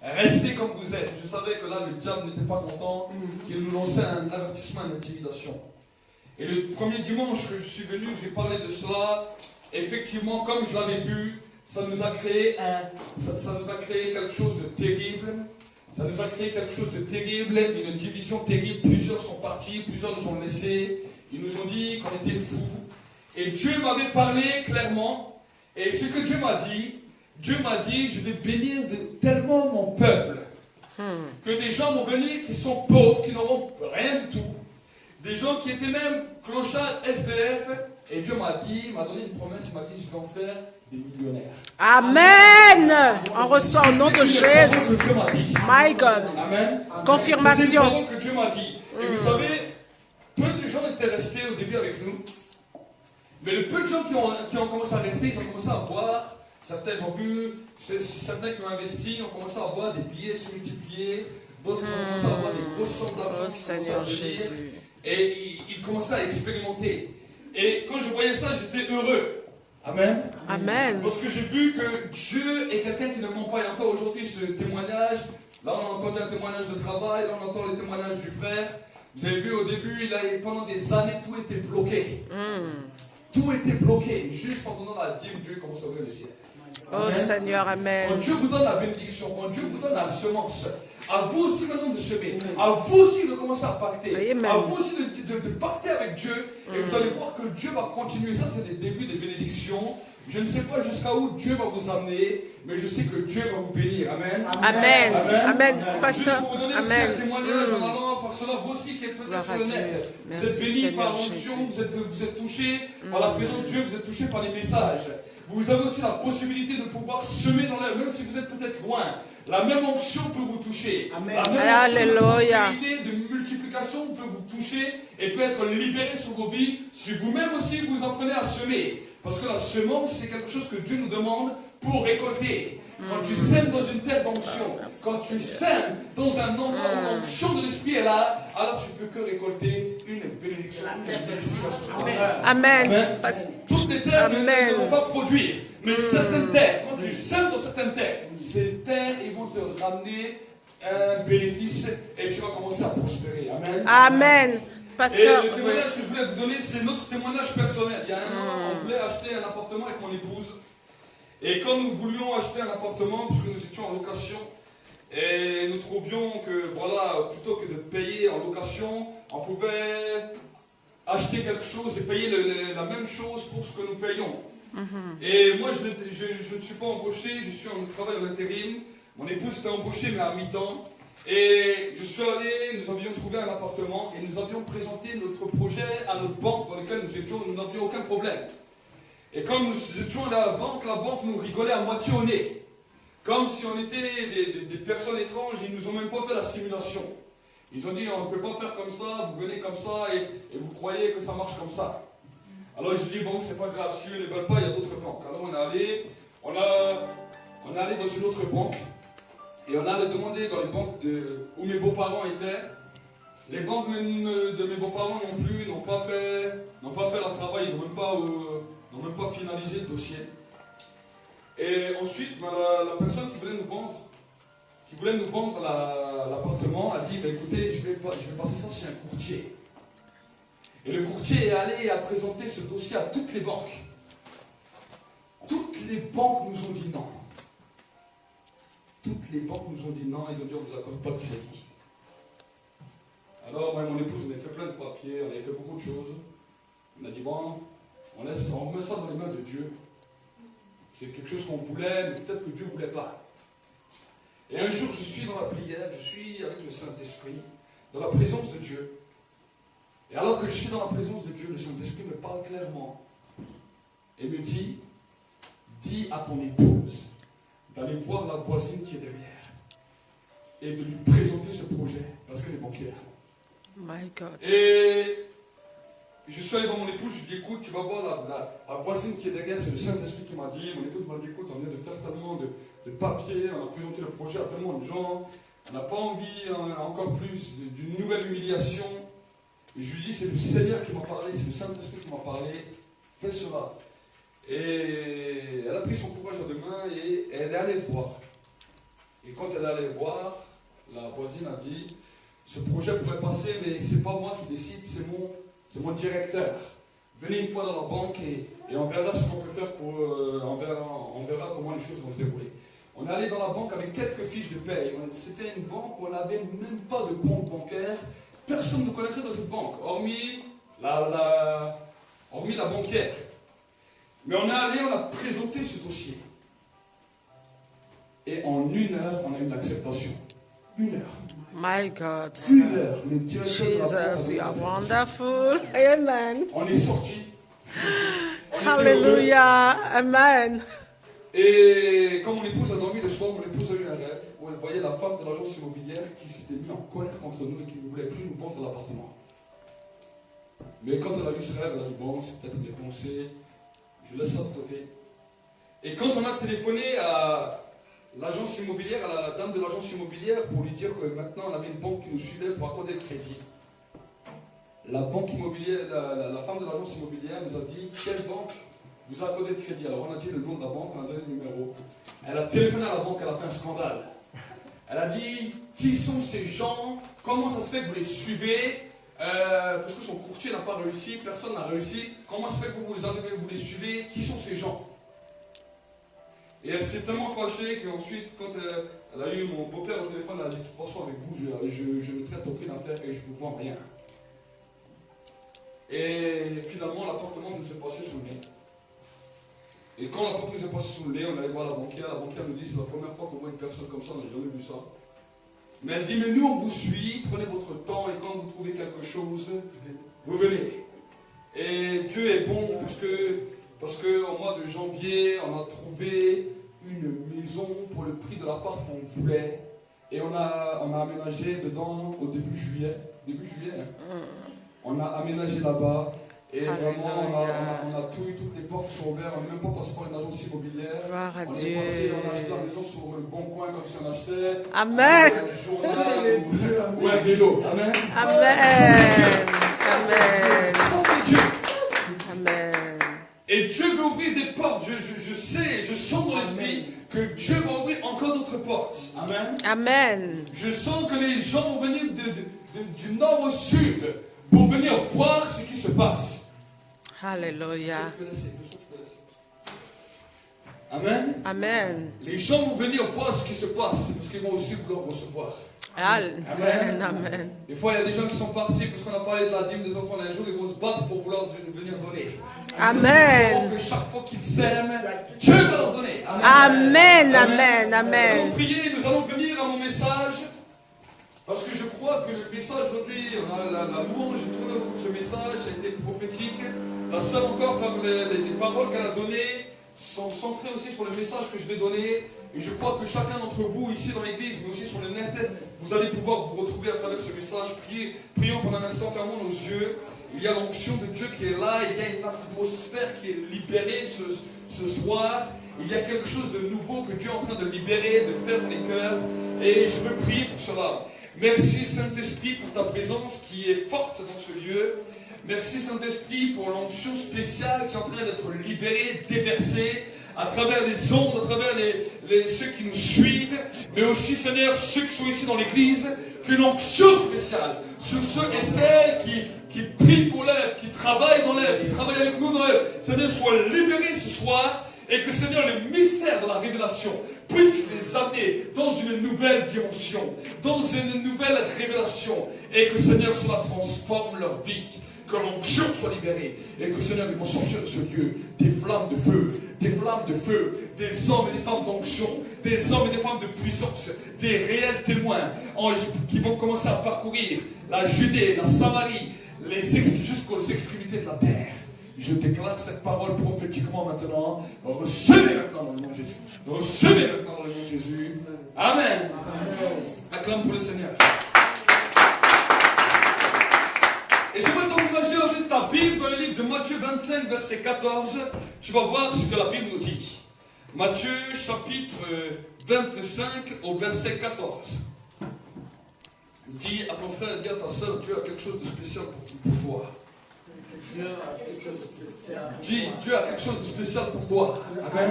Restez comme vous êtes. Je savais que là, le diable n'était pas content, qu'il nous lançait un avertissement, une intimidation. Et le premier dimanche que je suis venu, que j'ai parlé de cela, effectivement, comme je l'avais vu, ça nous a créé quelque chose de terrible. Ça nous a créé quelque chose de terrible, une division terrible. Plusieurs sont partis, plusieurs nous ont laissés. Ils nous ont dit qu'on était fous. Et Dieu m'avait parlé clairement. Et ce que Dieu m'a dit, je vais bénir tellement mon peuple. Que des gens vont venir qui sont pauvres, qui n'auront rien du tout. Des gens qui étaient même clochards, SDF. Et Dieu m'a donné une promesse, il m'a dit, je vais en faire des millionnaires. Amen. On reçoit au nom de Jésus. My God. Amen. Confirmation. C'est une parole que Dieu m'a dit. Et vous savez, peu de gens étaient restés au début avec nous. Mais le peu de gens qui ont commencé à rester, ils ont commencé à voir. Certains ont vu, certains qui ont investi ont commencé à voir des billets se multiplier. D'autres ont commencé à avoir des grosses sommes d'argent. Oh Seigneur Jésus. Et ils commençaient à expérimenter. Et quand je voyais ça, j'étais heureux. Amen. Amen. Parce que j'ai vu que Dieu est quelqu'un qui ne ment pas. Et encore aujourd'hui, ce témoignage, là on a entendu un témoignage de travail, là on entend le témoignage du frère. Vous avez vu au début, pendant des années, tout était bloqué. Tout était bloqué. Juste en donnant la dîme, Dieu commence à ouvrir le ciel. Oh Amen. Seigneur, Amen. Quand Dieu vous donne la bénédiction, quand Dieu vous donne la semence, à vous aussi maintenant de semer, à vous aussi de commencer à pacter, Amen. à vous aussi de pacter avec Dieu, et vous allez voir que Dieu va continuer. Ça, c'est des débuts des bénédictions. Je ne sais pas jusqu'à où Dieu va vous amener, mais je sais que Dieu va vous bénir. Amen. Amen. Amen. Amen. Juste Pasteur. pour vous donner aussi Amen. un témoignage en allant par cela, vous aussi qui êtes peut-être sur le net, vous êtes Merci, bénis par Seigneur l'onction, Jésus. vous êtes touchés par la présence de Dieu, vous êtes touchés par les messages. Vous avez aussi la possibilité de pouvoir semer dans l'air, même si vous êtes peut-être loin. La même onction peut vous toucher. Amen. La même Alléluia. onction de prospérité, de multiplication peut vous toucher et peut être libérée sur vos vies si vous-même aussi vous apprenez à semer. Parce que la semence, c'est quelque chose que Dieu nous demande pour récolter. Quand tu sèmes dans une terre d'onction, quand tu sèmes dans un endroit où l'onction de l'Esprit est là, alors tu ne peux que récolter une bénédiction. Amen. Amen. Toutes les terres ne Amen. vont pas produire. Mais certaines terres, quand tu sèmes dans certaines terres, ces terres, ils vont te ramener un bénéfice et tu vas commencer à prospérer. Amen. Amen. Et Pasteur. le témoignage que je voulais vous donner, c'est notre témoignage personnel. Il y a un an, on voulait acheter un appartement avec mon épouse. Et quand nous voulions acheter un appartement, puisque nous étions en location, et nous trouvions que, voilà, plutôt que de payer en location, on pouvait acheter quelque chose et payer la même chose pour ce que nous payons. Et moi, je ne suis pas embauché, je suis en travail en intérim. Mon épouse était embauchée, mais à mi-temps. Et je suis allé, nous avions trouvé un appartement et nous avions présenté notre projet à notre banque dans laquelle nous étions, nous n'avions aucun problème. Et quand nous étions à la banque nous rigolait à moitié au nez. Comme si on était des personnes étranges, ils ne nous ont même pas fait la simulation. Ils ont dit, on ne peut pas faire comme ça, vous venez comme ça et vous croyez que ça marche comme ça. Alors je dis, bon, c'est pas grave, si eux ne veulent pas, il y a d'autres banques. Alors on est allé dans une autre banque. Et on allait demander dans les banques où mes beaux-parents étaient. Les banques de mes beaux-parents non plus n'ont pas fait leur travail, ils n'ont même pas finalisé le dossier. Et ensuite, la personne qui voulait nous vendre l'appartement a dit, écoutez, je vais passer ça chez un courtier. Et le courtier est allé et a présenté ce dossier à toutes les banques. Toutes les banques nous ont dit non. Toutes les banques nous ont dit non, ils ont dit on ne vous accorde pas de crédit. Alors moi et mon épouse, on a fait plein de papiers, on avait fait beaucoup de choses. On a dit bon, on remet ça dans les mains de Dieu. C'est quelque chose qu'on voulait, mais peut-être que Dieu ne voulait pas. Et un jour, je suis dans la prière, je suis avec le Saint-Esprit, dans la présence de Dieu. Et alors que je suis dans la présence de Dieu, le Saint-Esprit me parle clairement et me dit, dis à ton épouse d'aller voir la voisine qui est derrière et de lui présenter ce projet parce qu'elle est banquière. My God. Et je suis allé voir mon épouse, je lui ai dit, écoute, tu vas voir la voisine qui est derrière, c'est le Saint-Esprit qui m'a dit. Mon épouse m'a dit, écoute, on vient de faire tellement de papiers, on a présenté le projet à tellement de gens, on n'a pas envie encore plus d'une nouvelle humiliation. Et je lui dis, c'est le Seigneur qui m'a parlé, c'est le Saint-Esprit qui m'a parlé, fais cela. Et elle a pris son courage à deux mains et elle est allée le voir. Et quand elle est allée voir, la voisine a dit, ce projet pourrait passer, mais c'est pas moi qui décide, c'est mon directeur. Venez une fois dans la banque et on verra ce qu'on peut faire pour, on verra comment les choses vont se dérouler. On est allé dans la banque avec quelques fiches de paye. C'était une banque où on n'avait même pas de compte bancaire. Personne ne connaissait dans cette banque, hormis la banquière. Mais on est allé, on a présenté ce dossier. Et en 1 heure, on a eu l'acceptation. 1 heure. My God. 1 heure. Le directeur de la banque Jesus, you are avait wonderful. Amen. On est sorti. Hallelujah. Amen. Et quand mon épouse a dormi le soir, mon épouse a eu un rêve où elle voyait la femme de l'agence immobilière qui s'était mise en colère contre nous et qui ne voulait plus nous vendre l'appartement. Mais quand elle a vu ce rêve, elle a dit bon, c'est peut-être mes pensées, je laisse ça de côté. Et quand on a téléphoné à l'agence immobilière, à la dame de l'agence immobilière pour lui dire que maintenant on avait une banque qui nous suivait pour accorder le crédit, la banque immobilière, la femme de l'agence immobilière nous a dit quelle banque vous a accordé le crédit. Alors on a dit le nom de la banque, on a donné le numéro. Elle a téléphoné à la banque, elle a fait un scandale. Elle a dit qui sont ces gens, comment ça se fait que vous les suivez, parce que son courtier n'a pas réussi, personne n'a réussi, comment ça se fait que vous arrivez, vous les suivez, qui sont ces gens? Et elle s'est tellement fâchée qu'ensuite, quand elle a eu mon beau-père au téléphone, elle a dit de toute façon avec vous, je ne traite aucune affaire et je ne vous vends rien. Et finalement, l'appartement nous est passé sous le nez. Et quand l'appartement nous est passé sous le nez, on allait voir la banquière nous dit c'est la première fois qu'on voit une personne comme ça, on n'a jamais vu ça. Mais elle dit, mais nous on vous suit, prenez votre temps et quand vous trouvez quelque chose, vous venez. Et Dieu est bon parce que au mois de janvier, on a trouvé une maison pour le prix de l'appart qu'on voulait. Et on a aménagé dedans au début juillet. Hein. On a aménagé là-bas. Et vraiment, on a tout eu, toutes les portes sont ouvertes. On n'est même pas passé par une agence immobilière. Gloire à Dieu. On a acheté la maison sur le bon coin comme si on achetait Amen. un journal ou un vélo. Amen. Amen. Amen. Ça, c'est Dieu. Amen. Et Dieu veut ouvrir des portes. Je sais, je sens dans l'esprit que Dieu va ouvrir encore d'autres portes. Amen. Amen. Je sens que les gens vont venir du nord au sud pour venir voir ce qui se passe. Hallelujah. Amen. Amen. Les gens vont venir voir ce qui se passe parce qu'ils vont aussi vouloir recevoir. Amen. Amen. Des fois, il y a des gens qui sont partis parce qu'on a parlé de la dîme des enfants d'un jour, ils vont se battre pour vouloir venir donner. Amen. Que chaque fois qu'ils s'aiment, Dieu va leur donner. Amen. Amen. Amen. Nous allons prier, nous allons venir à mon message. Parce que je crois que le message aujourd'hui, on a la louange, j'ai tourné autour de ce message, ça a été prophétique. La sœur encore, par les paroles qu'elle a données, sont centrées aussi sur le message que je vais donner. Et je crois que chacun d'entre vous, ici dans l'église, mais aussi sur le net, vous allez pouvoir vous retrouver à travers ce message. Prions pendant un instant, fermons nos yeux. Il y a l'onction de Dieu qui est là, il y a une atmosphère qui est libérée ce soir. Il y a quelque chose de nouveau que Dieu est en train de libérer, de faire dans les cœurs. Et je veux prier pour cela. Merci Saint-Esprit pour ta présence qui est forte dans ce lieu. Merci Saint-Esprit pour l'onction spéciale qui est en train d'être libérée, déversée à travers les ondes, à travers ceux qui nous suivent, mais aussi Seigneur, ceux qui sont ici dans l'église, qu'une onction spéciale sur ceux et celles qui prient pour l'œuvre, qui travaillent dans l'œuvre, qui travaillent avec nous dans l'œuvre. Seigneur, soit libéré ce soir et que Seigneur, le mystère de la révélation puisse les amener dans une nouvelle dimension, dans une nouvelle révélation, et que Seigneur, cela transforme leur vie, que l'onction soit libérée, et que Seigneur, ils vont sortir de ce lieu des flammes de feu, des hommes et des femmes d'onction, des hommes et des femmes de puissance, des réels témoins qui vont commencer à parcourir la Judée, la Samarie, jusqu'aux extrémités de la terre. Je déclare cette parole prophétiquement maintenant. Recevez maintenant dans le nom de Jésus. Recevez maintenant dans le nom de Jésus. Amen. Acclame pour le Seigneur. Et j'aimerais t'encourager à ouvrir ta Bible dans le livre de Matthieu 25, verset 14. Tu vas voir ce que la Bible nous dit. Matthieu, chapitre 25, au verset 14. Dis à ton frère, dis à ta soeur, Dieu a quelque chose de spécial pour toi. Dieu a quelque chose de spécial. Dis, Dieu a quelque chose de spécial pour toi. Amen.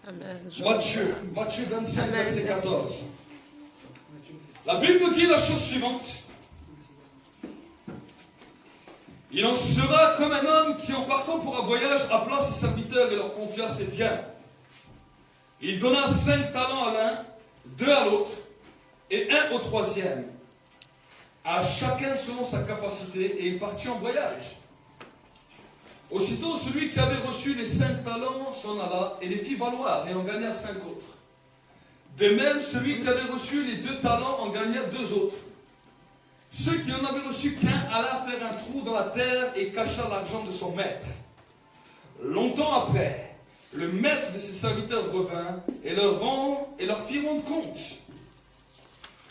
Amen. Matthieu 25, Amen. verset 14. La Bible nous dit la chose suivante. Il en sera comme un homme qui, en partant pour un voyage, appela ses serviteurs et leur confia ses biens. Il donna 5 talents à l'un, 2 à l'autre, et 1 au troisième, à chacun selon sa capacité, et il partit en voyage. Aussitôt, celui qui avait reçu les 5 talents s'en alla et les fit valoir, et en gagna 5 autres. De même, celui qui avait reçu les 2 talents en gagna 2 autres. Ceux qui n'en avaient reçu qu'un alla faire un trou dans la terre et cacha l'argent de son maître. Longtemps après, le maître de ses serviteurs revint et leur fit rendre compte.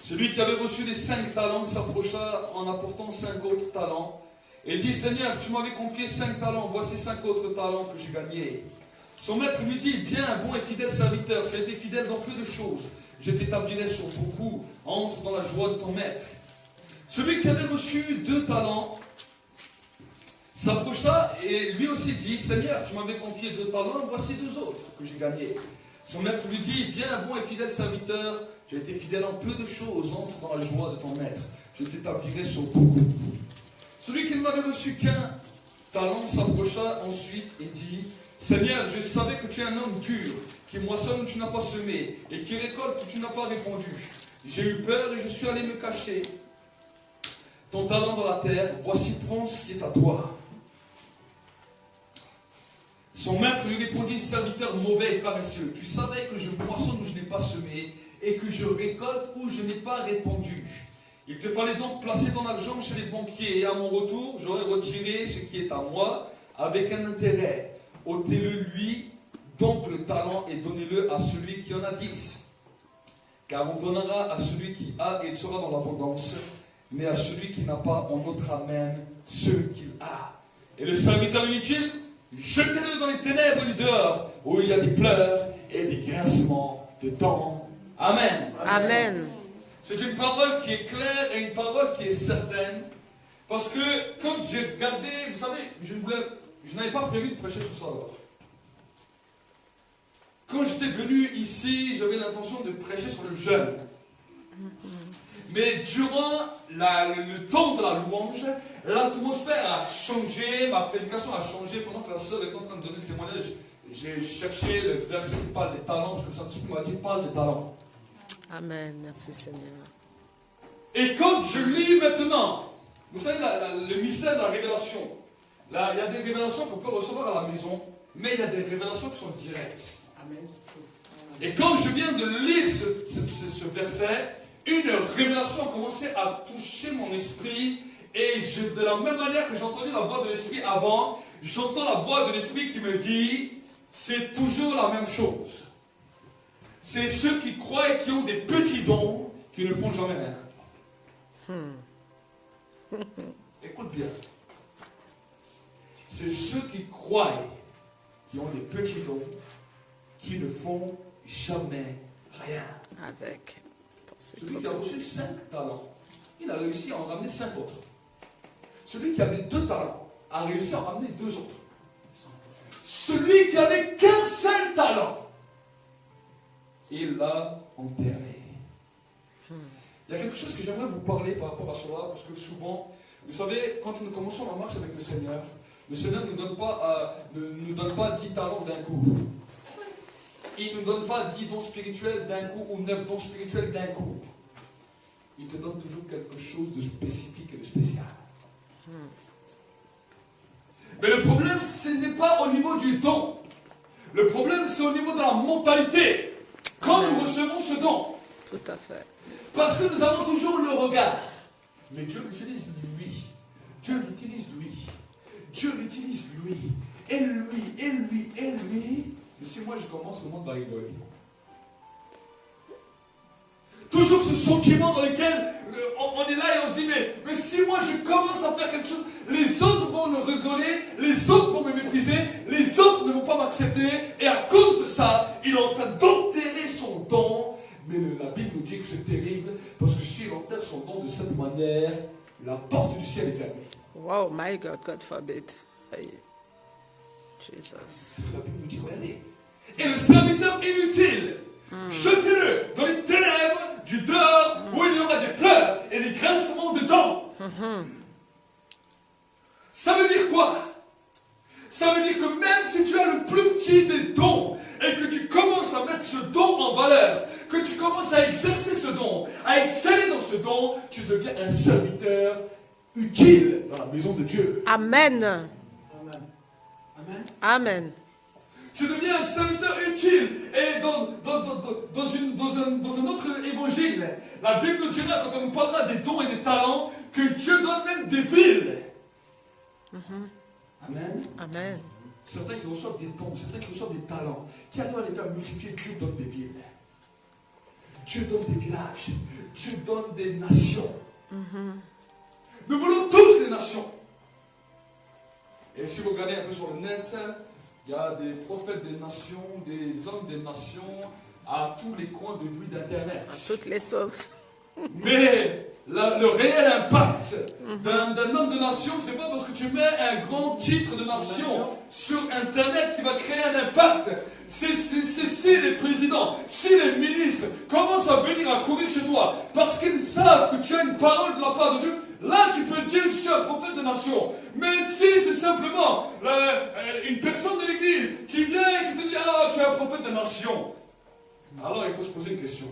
Celui qui avait reçu les 5 talents s'approcha en apportant 5 autres talents et dit, Seigneur, tu m'avais confié 5 talents, voici 5 autres talents que j'ai gagnés. Son maître lui dit, bien, bon et fidèle serviteur, tu as été fidèle dans peu de choses, je t'établirai sur beaucoup, entre dans la joie de ton maître. Celui qui avait reçu 2 talents s'approcha et lui aussi dit, Seigneur, tu m'avais confié 2 talents, voici 2 autres que j'ai gagnés. Son maître lui dit, bien, bon et fidèle serviteur, tu as été fidèle en peu de choses, entre dans la joie de ton maître, je t'établirai sur beaucoup. Celui qui n'avait reçu qu'un talent s'approcha ensuite et dit, Seigneur, je savais que tu es un homme dur, qui moissonne où tu n'as pas semé, et qui récolte où tu n'as pas répandu. J'ai eu peur et je suis allé me cacher ton talent dans la terre, voici, prends ce qui est à toi. Son maître lui répondit, serviteur mauvais et paresseux, tu savais que je moissonne où je n'ai pas semé, et que je récolte où je n'ai pas répandu. Il te fallait donc placer ton argent chez les banquiers, et à mon retour, j'aurais retiré ce qui est à moi, avec un intérêt. Ôtez-le lui, donc le talent, et donnez-le à celui qui en a 10. Car on donnera à celui qui a, et il sera dans l'abondance, mais à celui qui n'a pas, on ôtera même ce qu'il a. Et le serviteur lui dit-il, jetez-le dans les ténèbres du dehors, où il y a des pleurs et des grincements de dents. Amen. Amen. C'est une parole qui est claire et une parole qui est certaine. Parce que quand j'ai regardé, vous savez, je n'avais pas prévu de prêcher sur ça alors. Quand j'étais venu ici, j'avais l'intention de prêcher sur le jeûne. Mais durant le temps de la louange, l'atmosphère a changé, ma prédication a changé. Pendant que la sœur était en train de donner le témoignage, j'ai cherché le verset qui parle des talents, parce que le Saint-Esprit m'a dit, parle des talents. Amen. Merci Seigneur. Et quand je lis maintenant, vous savez, le mystère de la révélation, là, il y a des révélations qu'on peut recevoir à la maison, mais il y a des révélations qui sont directes. Amen. Et quand je viens de lire ce verset, une révélation a commencé à toucher mon esprit, et de la même manière que j'ai entendu la voix de l'esprit avant, j'entends la voix de l'esprit qui me dit, c'est toujours la même chose. C'est ceux qui croient et qui ont des petits dons qui ne font jamais rien. Écoute bien. C'est ceux qui croient, qui ont des petits dons, qui ne font jamais rien. Avec. Celui qui a reçu 5 talents, il a réussi à en ramener 5 autres. Celui qui avait 2 talents a réussi à en ramener 2 autres. Celui qui avait qu'un seul talent, il l'a enterré. Il y a quelque chose que j'aimerais vous parler par rapport à cela, parce que souvent, vous savez, quand nous commençons la marche avec le Seigneur ne nous donne pas 10 talents d'un coup. Il ne nous donne pas 10 dons spirituels d'un coup ou 9 dons spirituels d'un coup. Il te donne toujours quelque chose de spécifique et de spécial. Mais le problème, ce n'est pas au niveau du don. Le problème, c'est au niveau de la mentalité. Quand nous recevons ce don. Tout à fait. Parce que nous avons toujours le regard. Mais Dieu l'utilise lui. Dieu l'utilise lui. Dieu l'utilise lui. Et lui, et lui, et lui. Mais si moi je commence, le monde va rigoler. Toujours ce sentiment dans lequel on est là et on se dit, mais si moi je commence à faire quelque chose, les autres vont me rigoler, les autres vont me mépriser, les autres ne vont pas m'accepter, et à cause de ça, il est en train d'enterrer son don. Mais la Bible nous dit que c'est terrible, parce que s'il enterre son don de cette manière, la porte du ciel est fermée. Wow, my God, God forbid. Jesus. La Bible nous dit, regardez, Et le serviteur inutile, jetez-le dans les ténèbres du dehors où il y aura des pleurs et des grincements de dents. Ça veut dire quoi? Ça veut dire que même si tu as le plus petit des dons et que tu commences à mettre ce don en valeur, que tu commences à exercer ce don, à exceller dans ce don, tu deviens un serviteur utile dans la maison de Dieu. Amen. Amen. Amen. Tu deviens un serviteur utile. Et dans un autre évangile, la Bible nous dira, quand on nous parlera des dons et des talents, que Dieu donne même des villes. Amen. Amen. Certains qui reçoivent des dons, certains qui reçoivent des talents, qui arrivent à les faire multiplier, Dieu donne des villes. Dieu donne des villages. Dieu donne des nations. Nous voulons tous les nations. Et si vous regardez un peu sur le net, il y a des prophètes des nations, des hommes des nations, à tous les coins de vue d'Internet. À toutes les sauces. Mais le réel impact d'un homme de nation, c'est pas parce que tu mets un grand titre de nation sur Internet qui va créer un impact. C'est si les présidents, si les ministres commencent à venir à courir chez toi parce qu'ils savent que tu as une parole de la part de Dieu, là tu peux dire je suis un prophète de nation. Mais si c'est simplement une personne de l'église qui vient et qui te dit ah tu es un prophète de nation, alors il faut se poser une question.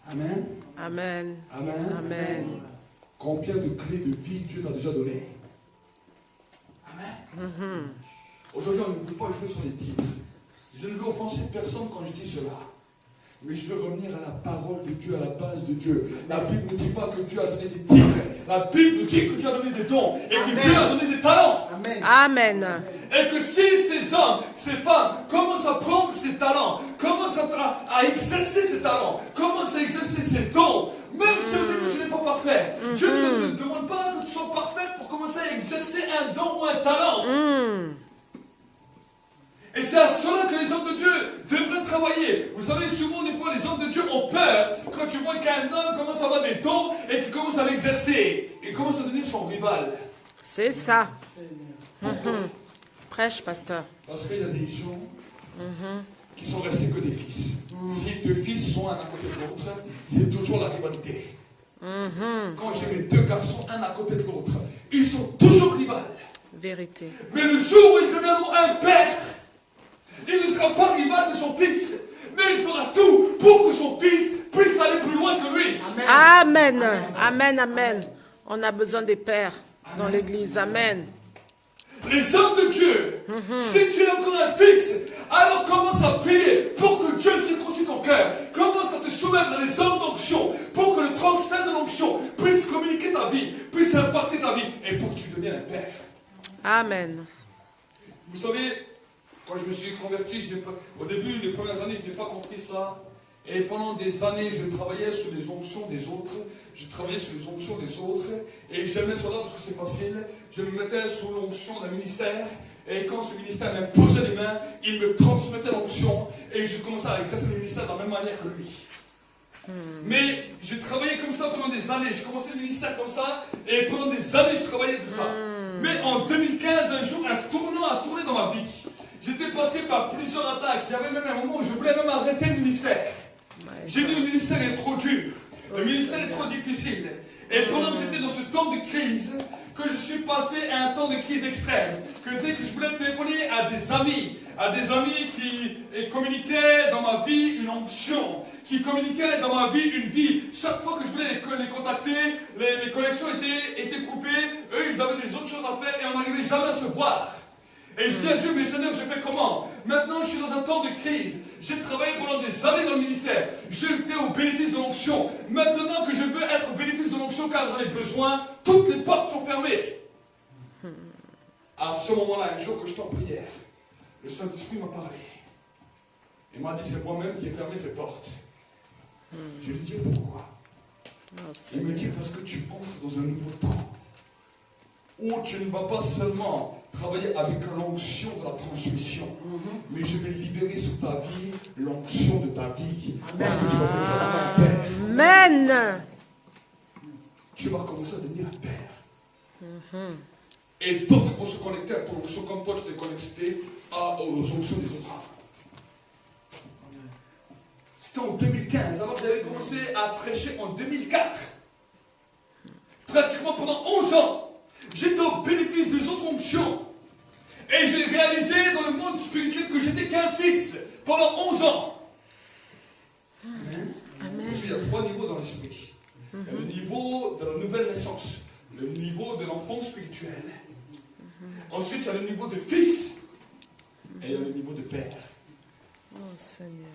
Amen. Amen. Amen. Amen. Combien de clés de vie Dieu t'a déjà donné? Amen. Aujourd'hui, on ne peut pas jouer sur les titres. Je ne veux offenser personne quand je dis cela. Mais je veux revenir à la parole de Dieu, à la base de Dieu. La Bible ne dit pas que Dieu a donné des titres. La Bible nous dit que Dieu a donné des dons et que Dieu a donné des talents. Amen. Amen. Et que si ces hommes, ces femmes commencent à prendre ces talents, commencent à exercer ces talents, commencent à exercer ces dons, même si au début tu n'es pas parfait, Dieu ne te demande pas que tu sois parfait pour commencer à exercer un don ou un talent. Et c'est à cela que les hommes de Dieu devraient travailler. Vous savez, souvent, des fois, les hommes de Dieu ont peur quand tu vois qu'un homme commence à avoir des dons et qu'il commence à l'exercer. Il commence à devenir son rival. C'est ça. Prêche, pasteur. Parce qu'il y a des gens qui sont restés que des fils. Si deux fils sont un à côté de l'autre, c'est toujours la rivalité. Quand j'ai mes deux garçons un à côté de l'autre, ils sont toujours rivales. Vérité. Mais le jour où ils deviendront un père, il ne sera pas rival de son fils, mais il fera tout pour que son fils puisse aller plus loin que lui. Amen. Amen. Amen. On a besoin des pères dans l'église. Amen. Les hommes de Dieu, si tu es encore un fils, alors commence à prier pour que Dieu circoncise ton cœur. Commence à te soumettre à des hommes d'onction pour que le transfert de l'onction puisse communiquer ta vie, puisse impacter ta vie et pour que tu deviennes un père. Amen. Vous savez, quand je me suis converti, au début, les premières années, je n'ai pas compris ça. Et pendant des années, je travaillais sur les onctions des autres. Je travaillais sur les onctions des autres. Et j'aimais cela parce que c'est facile. Je me mettais sous l'onction d'un ministère. Et quand ce ministère m'imposait les mains, il me transmettait l'onction. Et je commençais à exercer le ministère de la même manière que lui. Mais j'ai travaillé comme ça pendant des années. Je commençais le ministère comme ça. Et pendant des années, je travaillais comme ça. Mais en 2015, un jour, un tournant a tourné dans ma vie. J'étais passé par plusieurs attaques. Il y avait même un moment où je voulais même arrêter le ministère. J'ai dit le ministère est trop dur. Le ministère est trop difficile. Et pendant que j'étais dans ce temps de crise, que je suis passé à un temps de crise extrême, que dès que je voulais téléphoner à des amis qui communiquaient dans ma vie une onction, qui communiquaient dans ma vie une vie, chaque fois que je voulais les contacter, les connexions étaient coupées, eux ils avaient des autres choses à faire et on n'arrivait jamais à se voir. Et je dis à Dieu, mais Seigneur, je fais comment? Maintenant, je suis dans un temps de crise. J'ai travaillé pendant des années dans le ministère. J'étais au bénéfice de l'onction. Maintenant que je veux être au bénéfice de l'onction car j'en ai besoin, toutes les portes sont fermées. À ce moment-là, un jour que j'étais en prière, le Saint-Esprit m'a parlé. Il m'a dit, c'est moi-même qui ai fermé ces portes. Je lui ai dit, pourquoi? Il me dit, parce que tu entres dans un nouveau temps où tu ne vas pas seulement travailler avec l'onction de la transmission, mais je vais libérer sur ta vie l'onction de ta vie. Parce que tu vas faire ça dans ta terre. Amen. Tu vas commencer à devenir un père. Et d'autres vont se connecter à ton onction comme toi tu t'es connecté aux onctions des autres. commencé à prêcher en 2004. Pratiquement pendant 11 ans, j'étais au bénéfice des autres onctions. Et j'ai réalisé dans le monde spirituel que j'étais qu'un fils pendant 11 ans. Amen. Parce qu'il y a 3 niveaux dans l'esprit. Il y a le niveau de la nouvelle naissance, le niveau de l'enfant spirituel. Ensuite, il y a le niveau de fils. Et il y a le niveau de père. Oh Seigneur.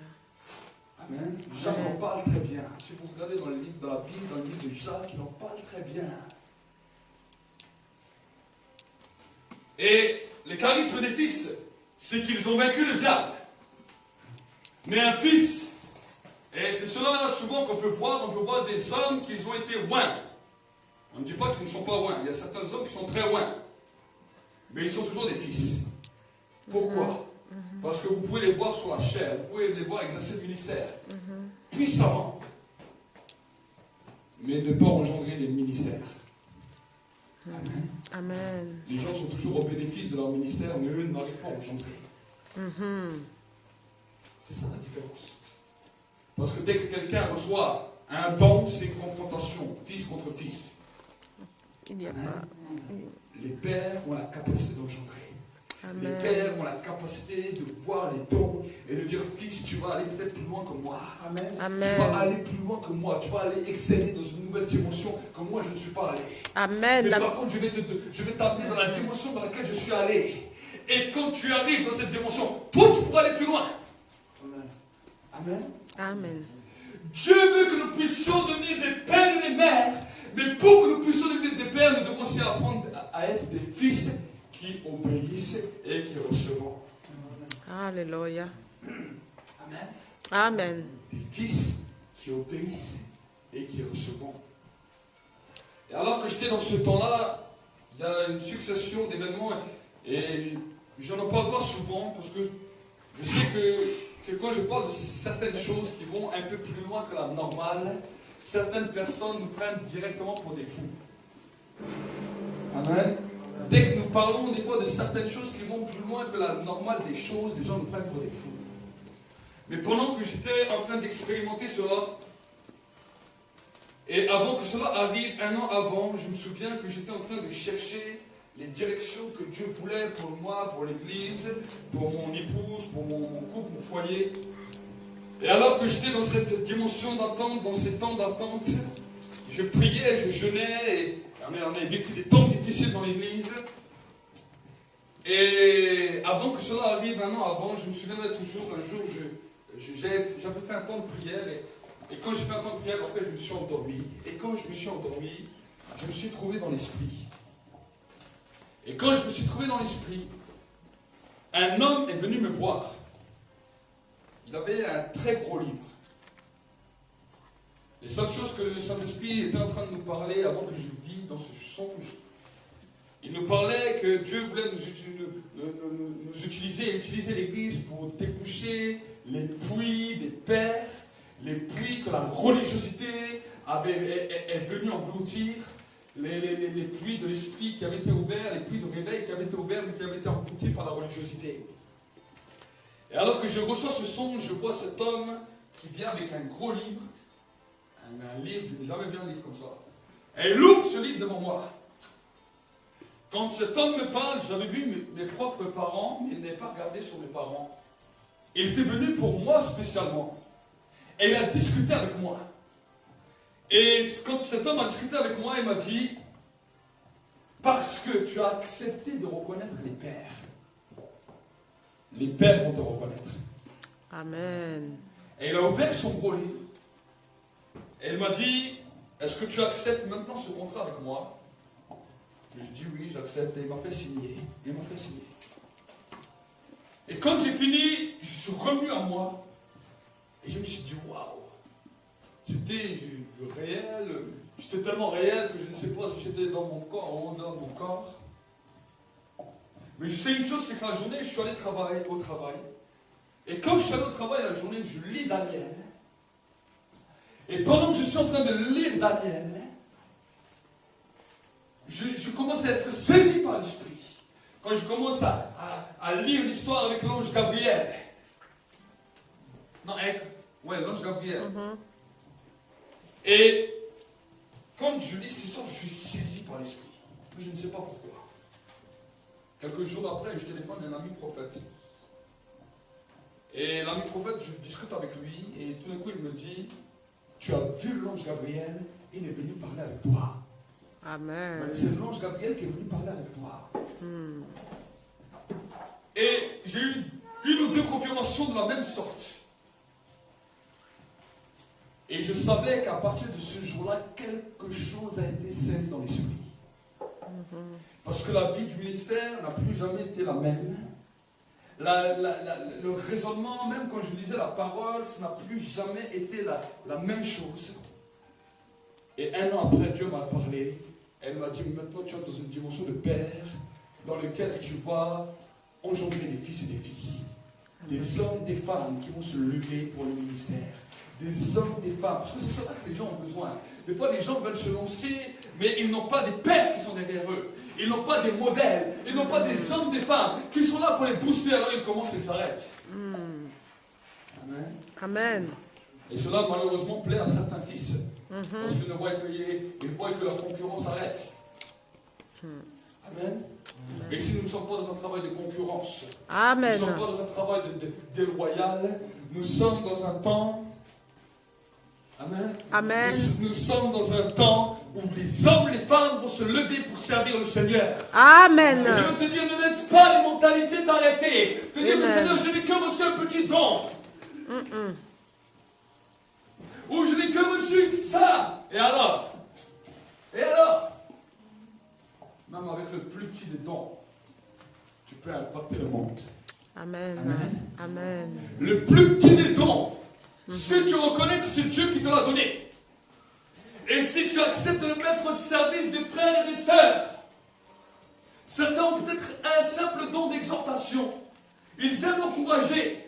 Amen. Jacques en parle très bien. Si vous regardez dans le livre de la Bible, dans le livre de Jacques, il en parle très bien. Et le charisme des fils, c'est qu'ils ont vaincu le diable. Mais un fils, et c'est cela souvent qu'on peut voir des hommes qui ont été oints. On ne dit pas qu'ils ne sont pas oints. Il y a certains hommes qui sont très oints. Mais ils sont toujours des fils. Pourquoi? Parce que vous pouvez les voir sur la chair, vous pouvez les voir exercer le ministère puissamment, mais ne pas engendrer les ministères. Amen. Amen. Les gens sont toujours au bénéfice de leur ministère, mais eux n'arrivent pas à engendrer. C'est ça la différence. Parce que dès que quelqu'un reçoit un don, c'est une confrontation, fils contre fils. Il n'y a pas. Les pères ont la capacité d'engendrer. Amen. Les pères ont la capacité de voir les dons et de dire, fils, tu vas aller peut-être plus loin que moi. Amen. Amen. Tu vas aller plus loin que moi. Tu vas aller exceller dans une nouvelle dimension que moi je ne suis pas allé. Amen. Mais par contre, je vais t'amener dans la dimension dans laquelle je suis allé. Et quand tu arrives dans cette dimension, toi tu pourras aller plus loin. Amen. Amen. Amen. Dieu veut que nous puissions devenir des pères et des mères. Mais pour que nous puissions devenir des pères, nous devons aussi apprendre à être des fils qui obéissent et qui recevons. Alléluia. Amen. Amen. Des fils qui obéissent et qui recevons. Et alors que j'étais dans ce temps-là, il y a une succession d'événements et je n'en parle pas souvent parce que je sais que quand je parle de certaines choses qui vont un peu plus loin que la normale, certaines personnes nous prennent directement pour des fous. Amen. Dès que nous parlons des fois de certaines choses qui vont plus loin que la normale des choses, les gens nous prennent pour des fous. Mais pendant que j'étais en train d'expérimenter cela, et avant que cela arrive, 1 an avant, je me souviens que j'étais en train de chercher les directions que Dieu voulait pour moi, pour l'église, pour mon épouse, pour mon couple, mon foyer. Et alors que j'étais dans cette dimension d'attente, dans ces temps d'attente, je priais, je jeûnais, et on a vécu des temps difficiles dans l'église. Et avant que cela arrive, 1 an avant, je me souviendrai toujours, un jour, j'avais fait un temps de prière, et quand j'ai fait un temps de prière, après je me suis endormi. Et quand je me suis endormi, je me suis trouvé dans l'esprit. Et quand je me suis trouvé dans l'esprit, un homme est venu me voir. Il avait un très gros livre. Les seules choses que le Saint-Esprit était en train de nous parler avant que je vis dans ce songe, il nous parlait que Dieu voulait nous utiliser, utiliser l'Église pour déboucher les puits des pères, les puits que la religiosité est venue engloutir, les puits de l'esprit qui avaient été ouverts, les puits de réveil qui avaient été ouverts mais qui avaient été engloutis par la religiosité. Et alors que je reçois ce songe, je vois cet homme qui vient avec un gros livre, un livre, je n'ai jamais vu un livre comme ça. Et il ouvre ce livre devant moi. Quand cet homme me parle, j'avais vu mes propres parents, mais il n'avait pas regardé sur mes parents. Il était venu pour moi spécialement. Et il a discuté avec moi. Et quand cet homme a discuté avec moi, il m'a dit, parce que tu as accepté de reconnaître les pères vont te reconnaître. Amen. Et il a ouvert son gros livre. Et il m'a dit, est-ce que tu acceptes maintenant ce contrat avec moi? Je lui ai dit oui, j'accepte. Et il m'a fait signer. Et quand j'ai fini, je suis revenu à moi. Et je me suis dit, waouh. C'était réel. J'étais tellement réel que je ne sais pas si j'étais dans mon corps ou en dehors de mon corps. Mais je sais une chose, c'est que la journée, je suis allé au travail. Et quand je suis allé au travail la journée, je lis Daniel. Et pendant que je suis en train de lire Daniel, je commence à être saisi par l'esprit. Quand je commence à lire l'histoire avec l'ange Gabriel. Non, l'ange Gabriel. Et quand je lis cette histoire, je suis saisi par l'esprit. Mais je ne sais pas pourquoi. Quelques jours après, je téléphone à un ami prophète. Et l'ami prophète, je discute avec lui, et tout d'un coup, il me dit, tu as vu l'ange Gabriel, il est venu parler avec toi. Amen. C'est l'ange Gabriel qui est venu parler avec toi. Et j'ai eu une ou deux confirmations de la même sorte. Et je savais qu'à partir de ce jour-là, quelque chose a été scellé dans l'esprit. Parce que la vie du ministère n'a plus jamais été la même. Le raisonnement, même quand je lisais la parole, ça n'a plus jamais été la même chose. Et un an après, Dieu m'a parlé. Elle m'a dit, maintenant tu es dans une dimension de père, dans laquelle tu vas engendrer des fils et des filles. Des hommes, des femmes qui vont se lever pour le ministère. Des hommes, des femmes. Parce que c'est ça que les gens ont besoin. Des fois, les gens veulent se lancer, mais ils n'ont pas des pères qui sont derrière eux. Ils n'ont pas des modèles. Ils n'ont pas des hommes, des femmes qui sont là pour les booster. Alors ils commencent et ils s'arrêtent. Amen. Amen. Et cela, malheureusement, plaît à certains fils. Parce qu'ils voient que leur concurrence arrête. Amen. Mais si nous ne sommes pas dans un travail de concurrence, Amen. nous ne sommes pas dans un travail de déloyal, nous sommes dans un temps. Amen. Amen. Nous sommes dans un temps où les hommes, les femmes vont se lever pour servir le Seigneur. Amen. Et je veux te dire, ne laisse pas les mentalités t'arrêter. Te dire, Amen. Seigneur, je n'ai que reçu un petit don. Ou je n'ai que reçu ça. Et alors? Et alors? Même avec le plus petit des dons, tu peux impacter le monde. Amen. Amen. Amen. Le plus petit des dons, si tu reconnais que c'est Dieu qui te l'a donné, et si tu acceptes de le mettre au service des frères et des sœurs, certains ont peut-être un simple don d'exhortation. Ils aiment encourager.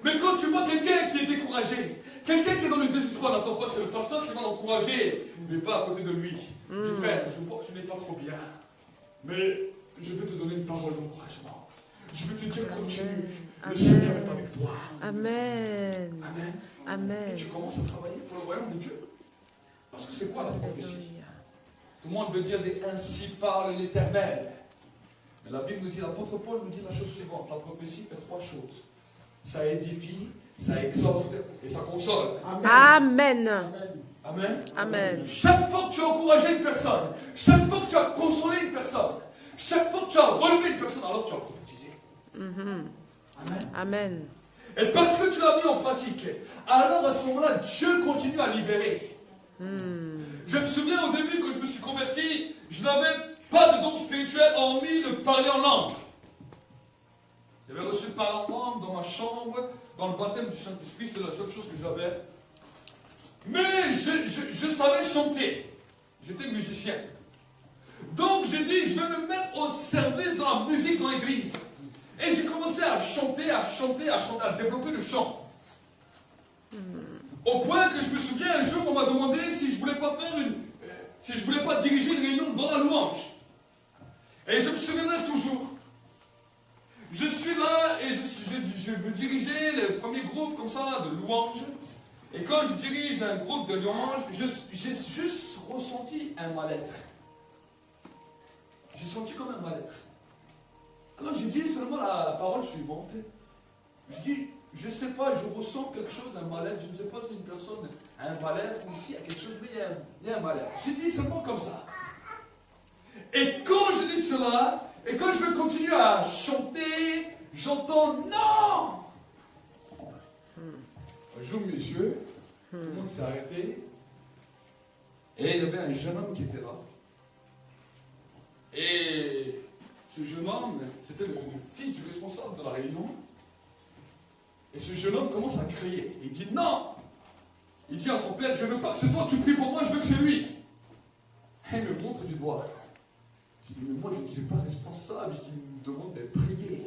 Mais quand tu vois quelqu'un qui est découragé, quelqu'un qui est dans le désespoir, n'attends pas que c'est le pasteur qui va l'encourager, mais pas à côté de lui. Dis, frère, je vois que tu n'es pas trop bien, mais je vais te donner une parole d'encouragement. Je vais te dire, continue. Le Seigneur est avec toi. Amen. Amen. Amen. Et tu commences à travailler pour le royaume de Dieu. Parce que c'est quoi la prophétie? Tout le monde veut dire des ainsi parle l'Éternel. Mais la Bible nous dit, l'apôtre Paul nous dit la chose suivante. La prophétie fait trois choses. Ça édifie, ça exhorte et ça console. Amen. Amen. Amen. Chaque fois que tu as encouragé une personne, chaque fois que tu as consolé une personne, chaque fois que tu as relevé une personne, alors tu as prophétisé. Amen. Amen. Et parce que tu l'as mis en pratique, alors à ce moment-là, Dieu continue à libérer. Je me souviens au début, quand je me suis converti, je n'avais pas de don spirituel hormis le parler en langue. J'avais reçu le parler en langue dans ma chambre, dans le baptême du Saint-Esprit, c'était la seule chose que j'avais. Mais je savais chanter. J'étais musicien. Donc j'ai dit, je vais me mettre au service de la musique dans l'église. Et j'ai commencé à chanter, à développer le chant. Au point que je me souviens, un jour, on m'a demandé si je voulais pas diriger une réunion dans la louange. Et je me souviendrai toujours. Je suis là et je veux diriger le premier groupe comme ça de louange. Et quand je dirige un groupe de louange, j'ai juste ressenti un mal-être. J'ai senti comme un mal-être. Alors j'ai dit seulement la parole suivante. Je dis, je ne sais pas, je ressens quelque chose, un mal-être. Je ne sais pas si une personne a un mal-être ou s'il y a quelque chose, mais il y a un mal-être. J'ai dit seulement comme ça. Et quand je dis cela, et quand je veux continuer à chanter, j'entends non. Un jour, messieurs, tout le monde s'est arrêté. Et il y avait un jeune homme qui était là. Et ce jeune homme, c'était le fils du responsable de la réunion. Et ce jeune homme commence à crier. Il dit non. Il dit à son père, je ne veux pas que c'est toi qui pries pour moi, je veux que c'est lui. Et il me montre du doigt. Je dis, mais moi je ne suis pas responsable. Je dis, il me demande de prier.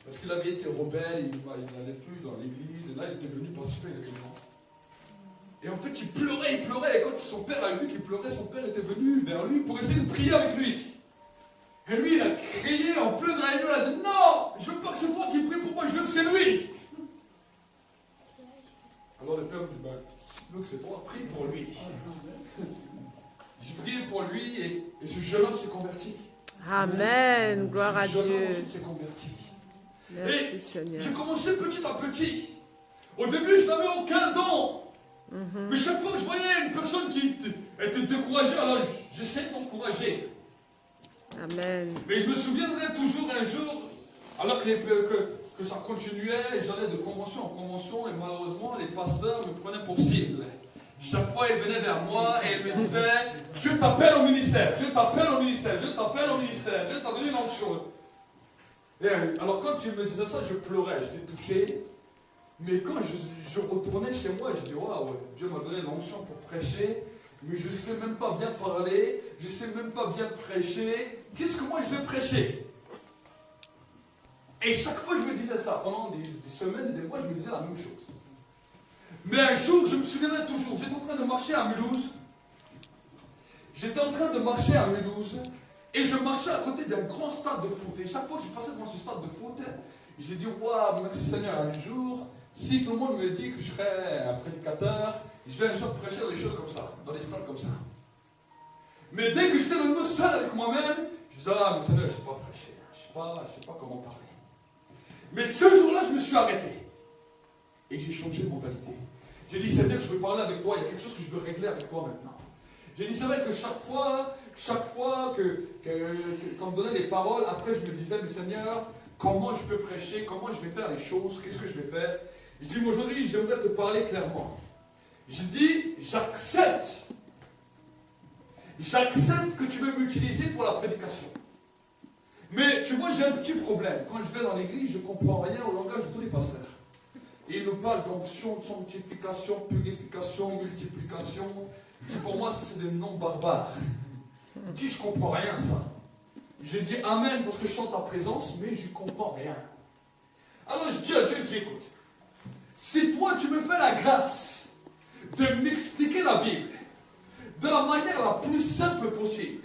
Parce qu'il avait été rebelle, il n'allait plus dans l'église, et là il était venu participer à une réunion. Et en fait il pleurait. Et quand son père a vu qu'il pleurait, son père était venu vers lui pour essayer de prier avec lui. Et lui il a crié en plein réunion, il a dit, non, je ne veux pas que c'est toi qui prie pour moi, je veux que c'est lui. Alors le cœur, je dis, ben, donc c'est toi, prie pour lui. J'ai prié pour lui et ce jeune homme s'est converti. Amen. Gloire à Ce jeune homme Dieu. ensuite s'est converti. Merci Et Seigneur. j'ai commencé petit à petit. Au début, je n'avais aucun don. Mais chaque fois que je voyais une personne qui était découragée, alors j'essayais d'encourager. Amen. Mais je me souviendrai toujours un jour, alors que ça continuait, j'allais de convention en convention, et malheureusement, les pasteurs me prenaient pour cible. Chaque fois, ils venaient vers moi et ils me disaient, je t'appelle au ministère, je t'appelle au ministère, je t'appelle au ministère, je t'appelle une onction. Et alors quand tu me disais ça, je pleurais, j'étais touché. Mais quand je retournais chez moi, je dis, waouh, Dieu m'a donné l'onction pour prêcher, mais je ne sais même pas bien parler, je ne sais même pas bien prêcher. Qu'est-ce que moi je vais prêcher? Et chaque fois je me disais ça, pendant des semaines et des mois, je me disais la même chose. Mais un jour, je me souviendrai toujours, j'étais en train de marcher à Mulhouse. J'étais en train de marcher à Mulhouse, et je marchais à côté d'un grand stade de foot. Et chaque fois que je passais devant ce stade de foot, j'ai dit, waouh, merci Seigneur, un jour, si tout le monde me dit que je serai un prédicateur, je vais un jour prêcher dans des choses comme ça, dans des stands comme ça. Mais dès que j'étais dans le seul avec moi-même, je disais, ah, mais Seigneur, je ne sais pas prêcher, je ne sais pas comment parler. Mais ce jour-là, je me suis arrêté. Et j'ai changé de mentalité. J'ai dit, Seigneur, je veux parler avec toi, il y a quelque chose que je veux régler avec toi maintenant. J'ai dit, c'est vrai que chaque fois qu'on me donnait les paroles, après je me disais, mais Seigneur, comment je peux prêcher, comment je vais faire les choses, qu'est-ce que je vais faire? Je dis, mais aujourd'hui, j'aimerais te parler clairement. Je dis, j'accepte que tu veux m'utiliser pour la prédication. Mais tu vois, j'ai un petit problème. Quand je vais dans l'église, je ne comprends rien au langage de tous les pasteurs. Et ils nous parlent d'onction, de sanctification, purification, multiplication. Je dis, pour moi, c'est des noms barbares. Je dis, je ne comprends rien à ça. Je dis Amen parce que je chante ta présence, mais je ne comprends rien. Alors je dis à Dieu, je dis, écoute, si toi tu me fais la grâce de m'expliquer la Bible de la manière la plus simple possible,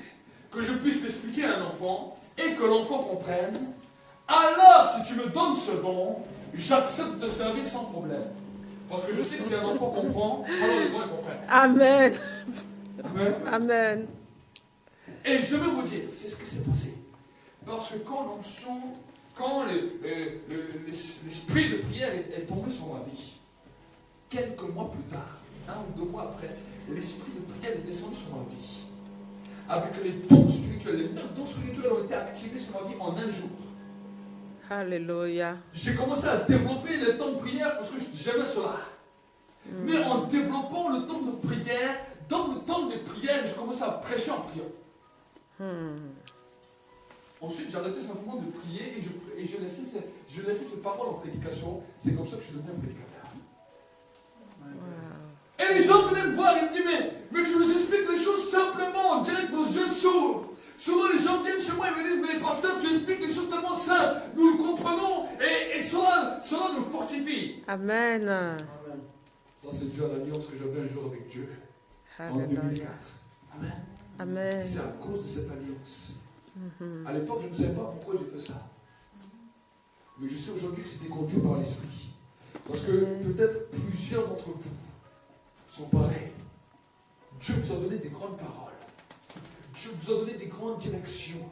que je puisse l'expliquer à un enfant et que l'enfant comprenne, alors si tu me donnes ce don, j'accepte de servir sans problème. Parce que je sais que si un enfant comprend, alors les grands ils comprennent. Amen. Amen. Amen. Et je veux vous dire, c'est ce qui s'est passé. Parce que quand l'onction, quand l'esprit de prière est tombé sur ma vie, quelques mois plus tard, 1 ou 2 mois après, l'esprit de prière est descendu sur ma vie. Avec les dons spirituels, les 9 dons spirituels ont été activés sur ma vie en un jour. Alléluia. J'ai commencé à développer le temps de prière parce que j'aimais cela. Mais en développant le temps de prière, dans le temps de prière, j'ai commencé à prêcher en priant. Ensuite, j'ai arrêté simplement de prier et je laissais ces paroles en prédication. C'est comme ça que je suis devenu un prédicateur. Wow. Et les gens venaient me voir et me disaient, mais tu nous expliques les choses simplement, on dirait que nos yeux s'ouvrent. Souvent les gens viennent chez moi et me disent, mais pasteur, tu expliques les choses tellement simples, nous le comprenons et cela nous fortifie. Amen. Ça c'est dû à l'alliance que j'avais un jour avec Dieu. En 2004. Amen. Amen. C'est à cause de cette alliance. À l'époque, je ne savais pas pourquoi j'ai fait ça. Mais je sais aujourd'hui que c'était conduit par l'Esprit. Parce que peut-être plusieurs d'entre vous sont pareils. Dieu vous a donné des grandes paroles. Dieu vous a donné des grandes directions.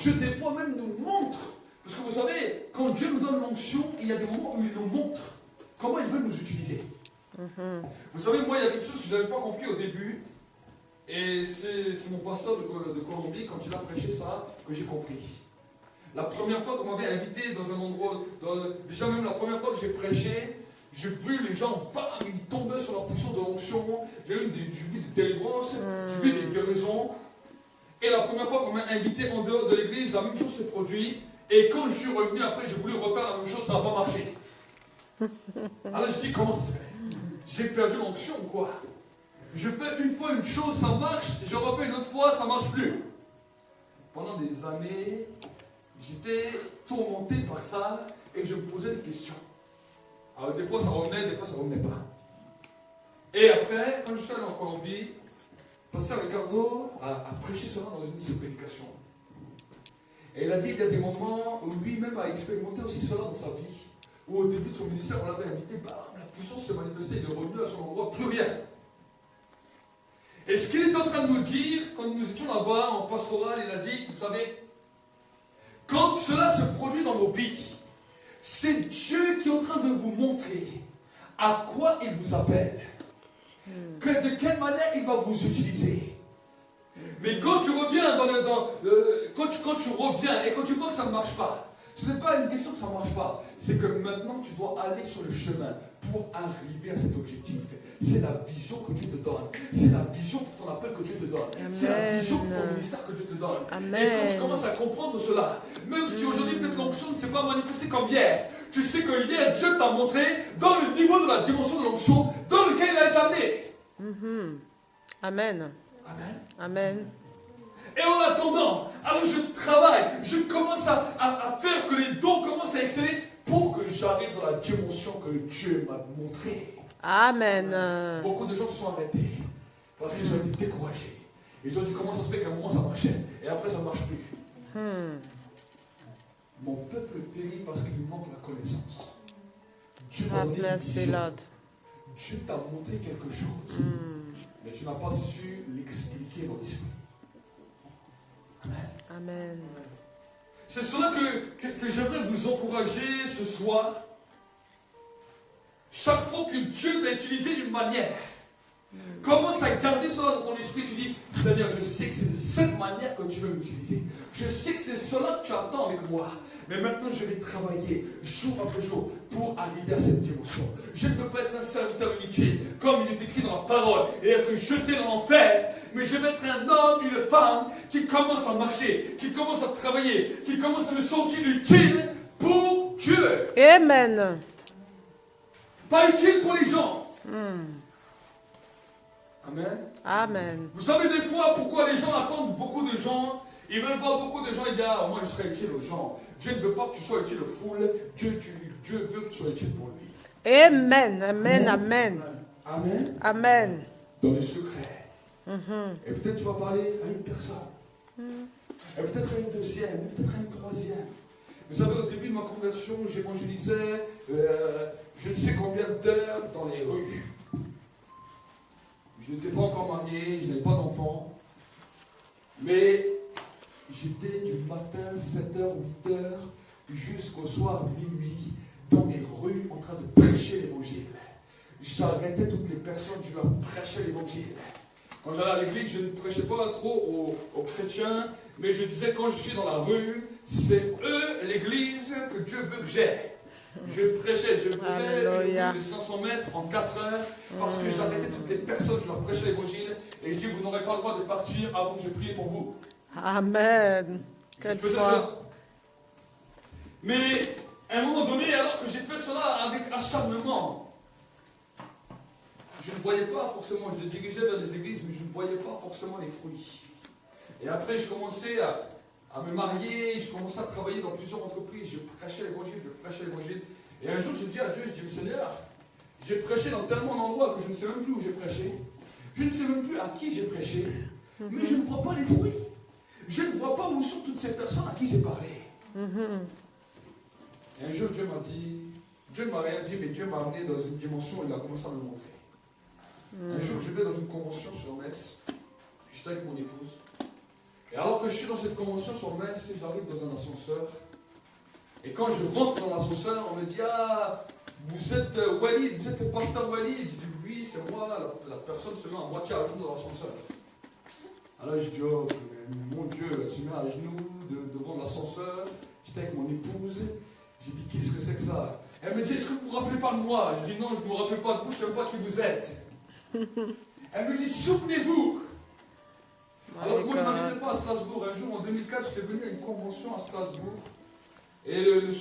Dieu, des fois, même nous montre. Parce que vous savez, quand Dieu nous donne l'onction, il y a des moments où il nous montre comment il veut nous utiliser. Vous savez, moi, il y a quelque chose que je n'avais pas compris au début. Et c'est mon pasteur de Colombie, quand il a prêché ça, que j'ai compris. La première fois qu'on m'avait invité dans un endroit, déjà même la première fois que j'ai prêché, j'ai vu les gens, bam, ils tombaient sur la puissance de l'onction, j'ai vu des délivrances, j'ai vu des guérisons. Et la première fois qu'on m'a invité en dehors de l'église, la même chose s'est produite. Et quand je suis revenu après, j'ai voulu refaire la même chose, ça n'a pas marché. Alors je dis, comment ça se fait? J'ai perdu l'onction ou quoi? Je fais une fois une chose, ça marche, je refais une autre fois, ça ne marche plus. Pendant des années, j'étais tourmenté par ça et je me posais des questions. Alors des fois ça revenait, des fois ça ne revenait pas. Et après, quand je suis allé en Colombie, pasteur Ricardo a prêché cela dans une de ses prédications. Et il a dit qu'il y a des moments où lui-même a expérimenté aussi cela dans sa vie. Où au début de son ministère, on l'avait invité, bah, la puissance s'est manifestée, il est revenu à son endroit, plus rien. Et ce qu'il est en train de nous dire, quand nous étions là-bas en pastoral, il a dit, vous savez, quand cela se produit dans nos vies, c'est Dieu qui est en train de vous montrer à quoi il vous appelle, de quelle manière il va vous utiliser. Mais quand tu reviens quand tu reviens et quand tu vois que ça ne marche pas, ce n'est pas une question que ça ne marche pas, c'est que maintenant tu dois aller sur le chemin pour arriver à cet objectif. C'est la vision que Dieu te donne. C'est la vision pour ton appel que Dieu te donne. C'est la vision pour ton ministère que Dieu te donne. Amen. Et quand tu commences à comprendre cela, même si aujourd'hui peut-être l'onction ne s'est pas manifestée comme hier, tu sais que hier Dieu t'a montré dans le niveau de la dimension de l'onction dans lequel il a été amené. Amen. Amen. Amen. Et en attendant, alors je travaille, je commence à faire que les dons commencent à exceller pour que j'arrive dans la dimension que Dieu m'a montrée. Amen. Beaucoup de gens se sont arrêtés parce qu'ils ont été découragés. Ils ont dit comment ça se fait qu'à un moment ça marchait et après ça ne marche plus. Mon peuple périt parce qu'il lui manque la connaissance. Dieu t'a donné une vision. Dieu t'a montré quelque chose, mais tu n'as pas su l'expliquer dans l'esprit. Amen. Amen. C'est cela que j'aimerais vous encourager ce soir. Chaque fois que Dieu t'a utilisé d'une manière, commence à garder cela dans ton esprit. Tu dis, Seigneur, je sais que c'est de cette manière que tu veux m'utiliser. Je sais que c'est cela que tu attends avec moi. Mais maintenant, je vais travailler jour après jour pour arriver à cette dimension. Je ne peux pas être un serviteur inutile, comme il est écrit dans la parole, et être jeté dans l'enfer. Mais je vais être un homme, une femme qui commence à marcher, qui commence à travailler, qui commence à me sentir utile pour Dieu. Amen. Pas utile pour les gens. Amen. Amen. Vous savez des fois pourquoi les gens attendent beaucoup de gens. Ils veulent voir beaucoup de gens et disent, ah, moi je serai utile aux gens. Dieu ne veut pas que tu sois utile aux foules. Dieu veut que tu sois utile pour lui. Amen. Amen. Amen. Amen. Amen. Dans le secret. Et peut-être tu vas parler à une personne. Et peut-être à une deuxième. Et peut-être à une troisième. Vous savez, au début de ma conversion, j'évangélisais je ne sais combien d'heures dans les rues. Je n'étais pas encore marié, je n'avais pas d'enfant. Mais j'étais du matin 7h, 8h jusqu'au soir minuit dans les rues en train de prêcher l'évangile. J'arrêtais toutes les personnes, je leur prêchais l'évangile. Quand j'allais à l'église, je ne prêchais pas trop aux chrétiens, mais je disais quand je suis dans la rue, c'est eux, l'église, que Dieu veut que j'aie. Je prêchais une route de 500 mètres en 4 heures, parce que j'arrêtais toutes les personnes, je leur prêchais l'évangile, et je dis, vous n'aurez pas le droit de partir avant que je prie pour vous. Amen. Je faisais cela. Mais à un moment donné, alors que j'ai fait cela avec acharnement, je ne voyais pas forcément, je me dirigeais vers les églises, mais je ne voyais pas forcément les fruits. Et après, je commençais à me marier, je commençais à travailler dans plusieurs entreprises, je prêchais l'évangile. Et un jour, je dis à Dieu, je dis, Seigneur, j'ai prêché dans tellement d'endroits que je ne sais même plus où j'ai prêché. Je ne sais même plus à qui j'ai prêché. Mais je ne vois pas les fruits. Je ne vois pas où sont toutes ces personnes à qui j'ai parlé. Et un jour, Dieu ne m'a rien dit, mais Dieu m'a amené dans une dimension où il a commencé à me montrer. Un jour, je vais dans une convention sur Metz. J'étais avec mon épouse. Et alors que je suis dans cette convention sur Metz, j'arrive dans un ascenseur. Et quand je rentre dans l'ascenseur, on me dit, ah, vous êtes Walid, vous êtes le pasteur Walid. Je dis, oui, c'est moi, la personne se met à moitié à genoux dans l'ascenseur. Alors je dis, oh, mon Dieu, elle se met à genoux devant l'ascenseur. J'étais avec mon épouse. J'ai dit, qu'est-ce que c'est que ça? Elle me dit, est-ce que vous ne vous rappelez pas de moi? Je dis, non, je ne me rappelle pas de vous, je ne sais même pas qui vous êtes. Elle me dit, souvenez-vous. Alors que moi, je n'habitais pas à Strasbourg. Un jour, en 2004, j'étais venu à une convention à Strasbourg. Et le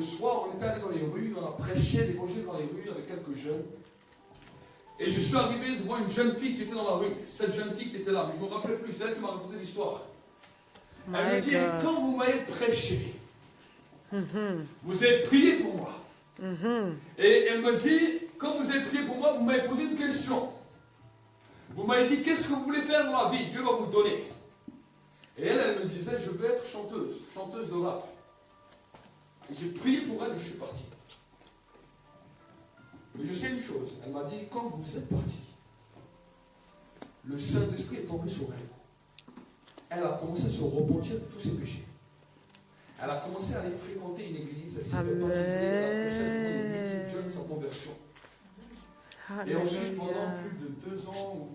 soir, on était allé dans les rues, on a prêché l'évangile dans les rues avec quelques jeunes. Et je suis arrivé devant une jeune fille qui était dans la rue. Cette jeune fille qui était là, mais je ne me rappelais plus, c'est elle qui m'a raconté l'histoire. Elle me dit, quand vous m'avez prêché, vous avez prié pour moi. Et elle me dit, quand vous avez prié pour moi, vous m'avez posé une question. Vous m'avez dit, qu'est-ce que vous voulez faire dans la vie? Dieu va vous le donner. Et elle me disait, je veux être chanteuse de rap. Et j'ai prié pour elle et je suis parti. Mais je sais une chose, elle m'a dit, quand vous êtes parti, le Saint-Esprit est tombé sur elle. Elle a commencé à se repentir de tous ses péchés. Elle a commencé à aller fréquenter une église. Elle s'est baptisée, elle a prêché à une jeune sa conversion. Et ensuite, pendant plus de 2 ans, ou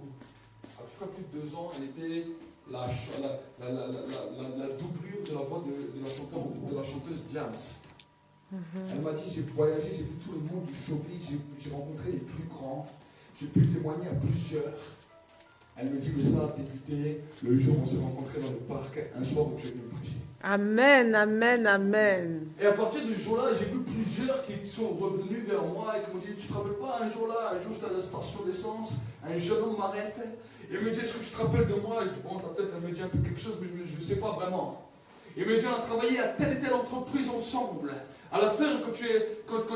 à peu près plus de 2 ans, elle était la doublure de la voix de la chanteuse Diams. Elle m'a dit, j'ai voyagé, j'ai vu tout le monde du showbiz, j'ai rencontré les plus grands, j'ai pu témoigner à plusieurs. Elle me dit que ça a débuté le jour où on s'est rencontrés dans le parc, un soir où tu es venu prêcher. Amen, amen, amen. Et à partir du jour-là, j'ai vu plusieurs qui sont revenus vers moi et qui m'ont dit, tu ne te rappelles pas, un jour j'étais à la station d'essence, un jeune homme m'arrête, et il me dit, est-ce que tu te rappelles de moi? Je dis, bon, ta tête, elle me dit un peu quelque chose, mais je ne sais pas vraiment. Il me dit, on a travaillé à telle et telle entreprise ensemble. À la fin, quand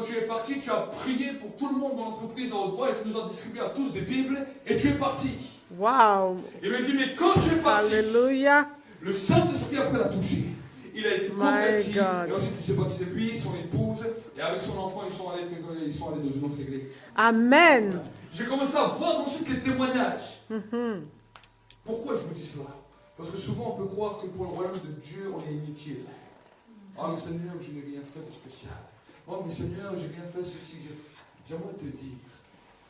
tu es parti, tu as prié pour tout le monde dans l'entreprise en haute voix et tu nous as distribué à tous des Bibles et tu es parti. Wow. Il me dit, mais quand tu es parti, Alléluia. le Saint-Esprit après l'a touché. Il a été converti. Et ensuite, il s'est baptisé lui, son épouse, et avec son enfant, ils sont allés dans une autre église. Amen. J'ai commencé à voir ensuite les témoignages. Pourquoi je vous dis cela? Parce que souvent, on peut croire que pour le royaume de Dieu, on est inutile. Ah, mais Seigneur, je n'ai rien fait de spécial. Oh, mais Seigneur, j'ai rien fait ceci. J'aimerais te dire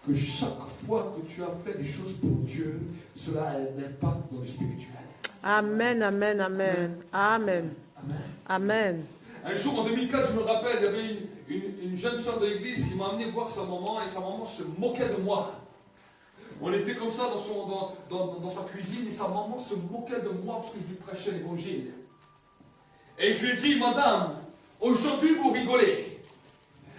que chaque fois que tu as fait des choses pour Dieu, cela a un impact dans le spirituel. Amen, amen, amen. Amen. Amen. Amen. Un jour, en 2004, je me rappelle, il y avait une jeune soeur de l'église qui m'a amené voir sa maman et sa maman se moquait de moi. On était comme ça dans sa cuisine et sa maman se moquait de moi parce que je lui prêchais l'évangile. Et je lui ai dit, madame, aujourd'hui vous rigolez,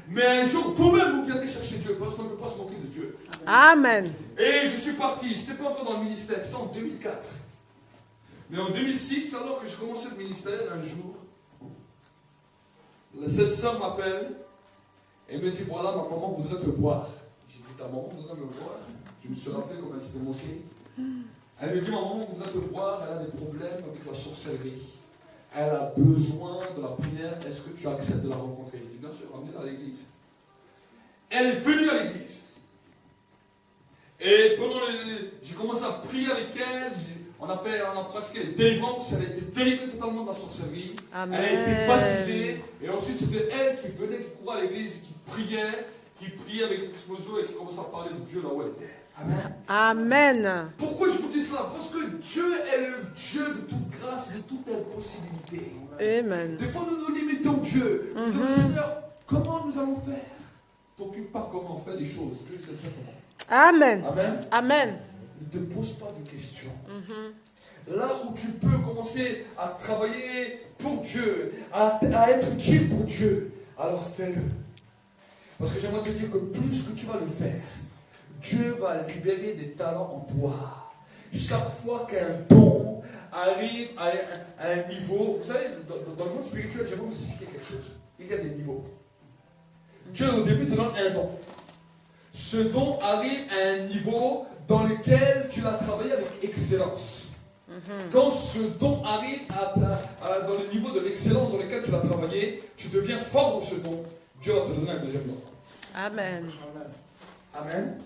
mais un jour vous-même vous viendrez chercher Dieu parce qu'on ne peut pas se moquer de Dieu. Amen. Et je suis parti, je n'étais pas encore dans le ministère, c'était en 2004. Mais en 2006, alors que j'ai commencé le ministère, un jour, cette soeur m'appelle et me dit, voilà, ma maman voudrait te voir. J'ai dit, ta maman voudrait me voir? Je me suis rappelé comme elle s'était moquée. Elle me dit, ma maman voudrait te voir, elle a des problèmes avec la sorcellerie. Elle a besoin de la prière, est-ce que tu acceptes de la rencontrer? Je dis, bien sûr, amenez-la à l'église. Elle est venue à l'église. Et j'ai commencé à prier avec elle, on a pratiqué les délivrances, elle a été délivrée totalement de la sorcellerie. Amen. Elle a été baptisée, et ensuite c'était elle qui venait, qui courait à l'église, qui priait avec l'explosion et qui commençait à parler de Dieu là où elle était. Amen. Amen. Pourquoi je vous dis cela? Parce que Dieu est le Dieu de toute grâce, de toute impossibilité. Amen. Des fois, nous nous limitons Dieu. Nous disons, Seigneur, comment nous allons faire? T'occupe pas comment on fait les choses. Dieu sait déjà comment. Amen. Amen. Amen. Ne te pose pas de questions. Là où tu peux commencer à travailler pour Dieu, à être utile pour Dieu, alors fais-le. Parce que j'aimerais te dire que plus que tu vas le faire, Dieu va libérer des talents en toi. Chaque fois qu'un don arrive à un niveau, vous savez, dans le monde spirituel, j'aimerais vous expliquer quelque chose. Il y a des niveaux. Dieu au début te donne un don. Ce don arrive à un niveau dans lequel tu l'as travaillé avec excellence. Quand ce don arrive dans le niveau de l'excellence dans lequel tu l'as travaillé, tu deviens fort dans ce don. Dieu va te donner un deuxième don. Amen. Amen.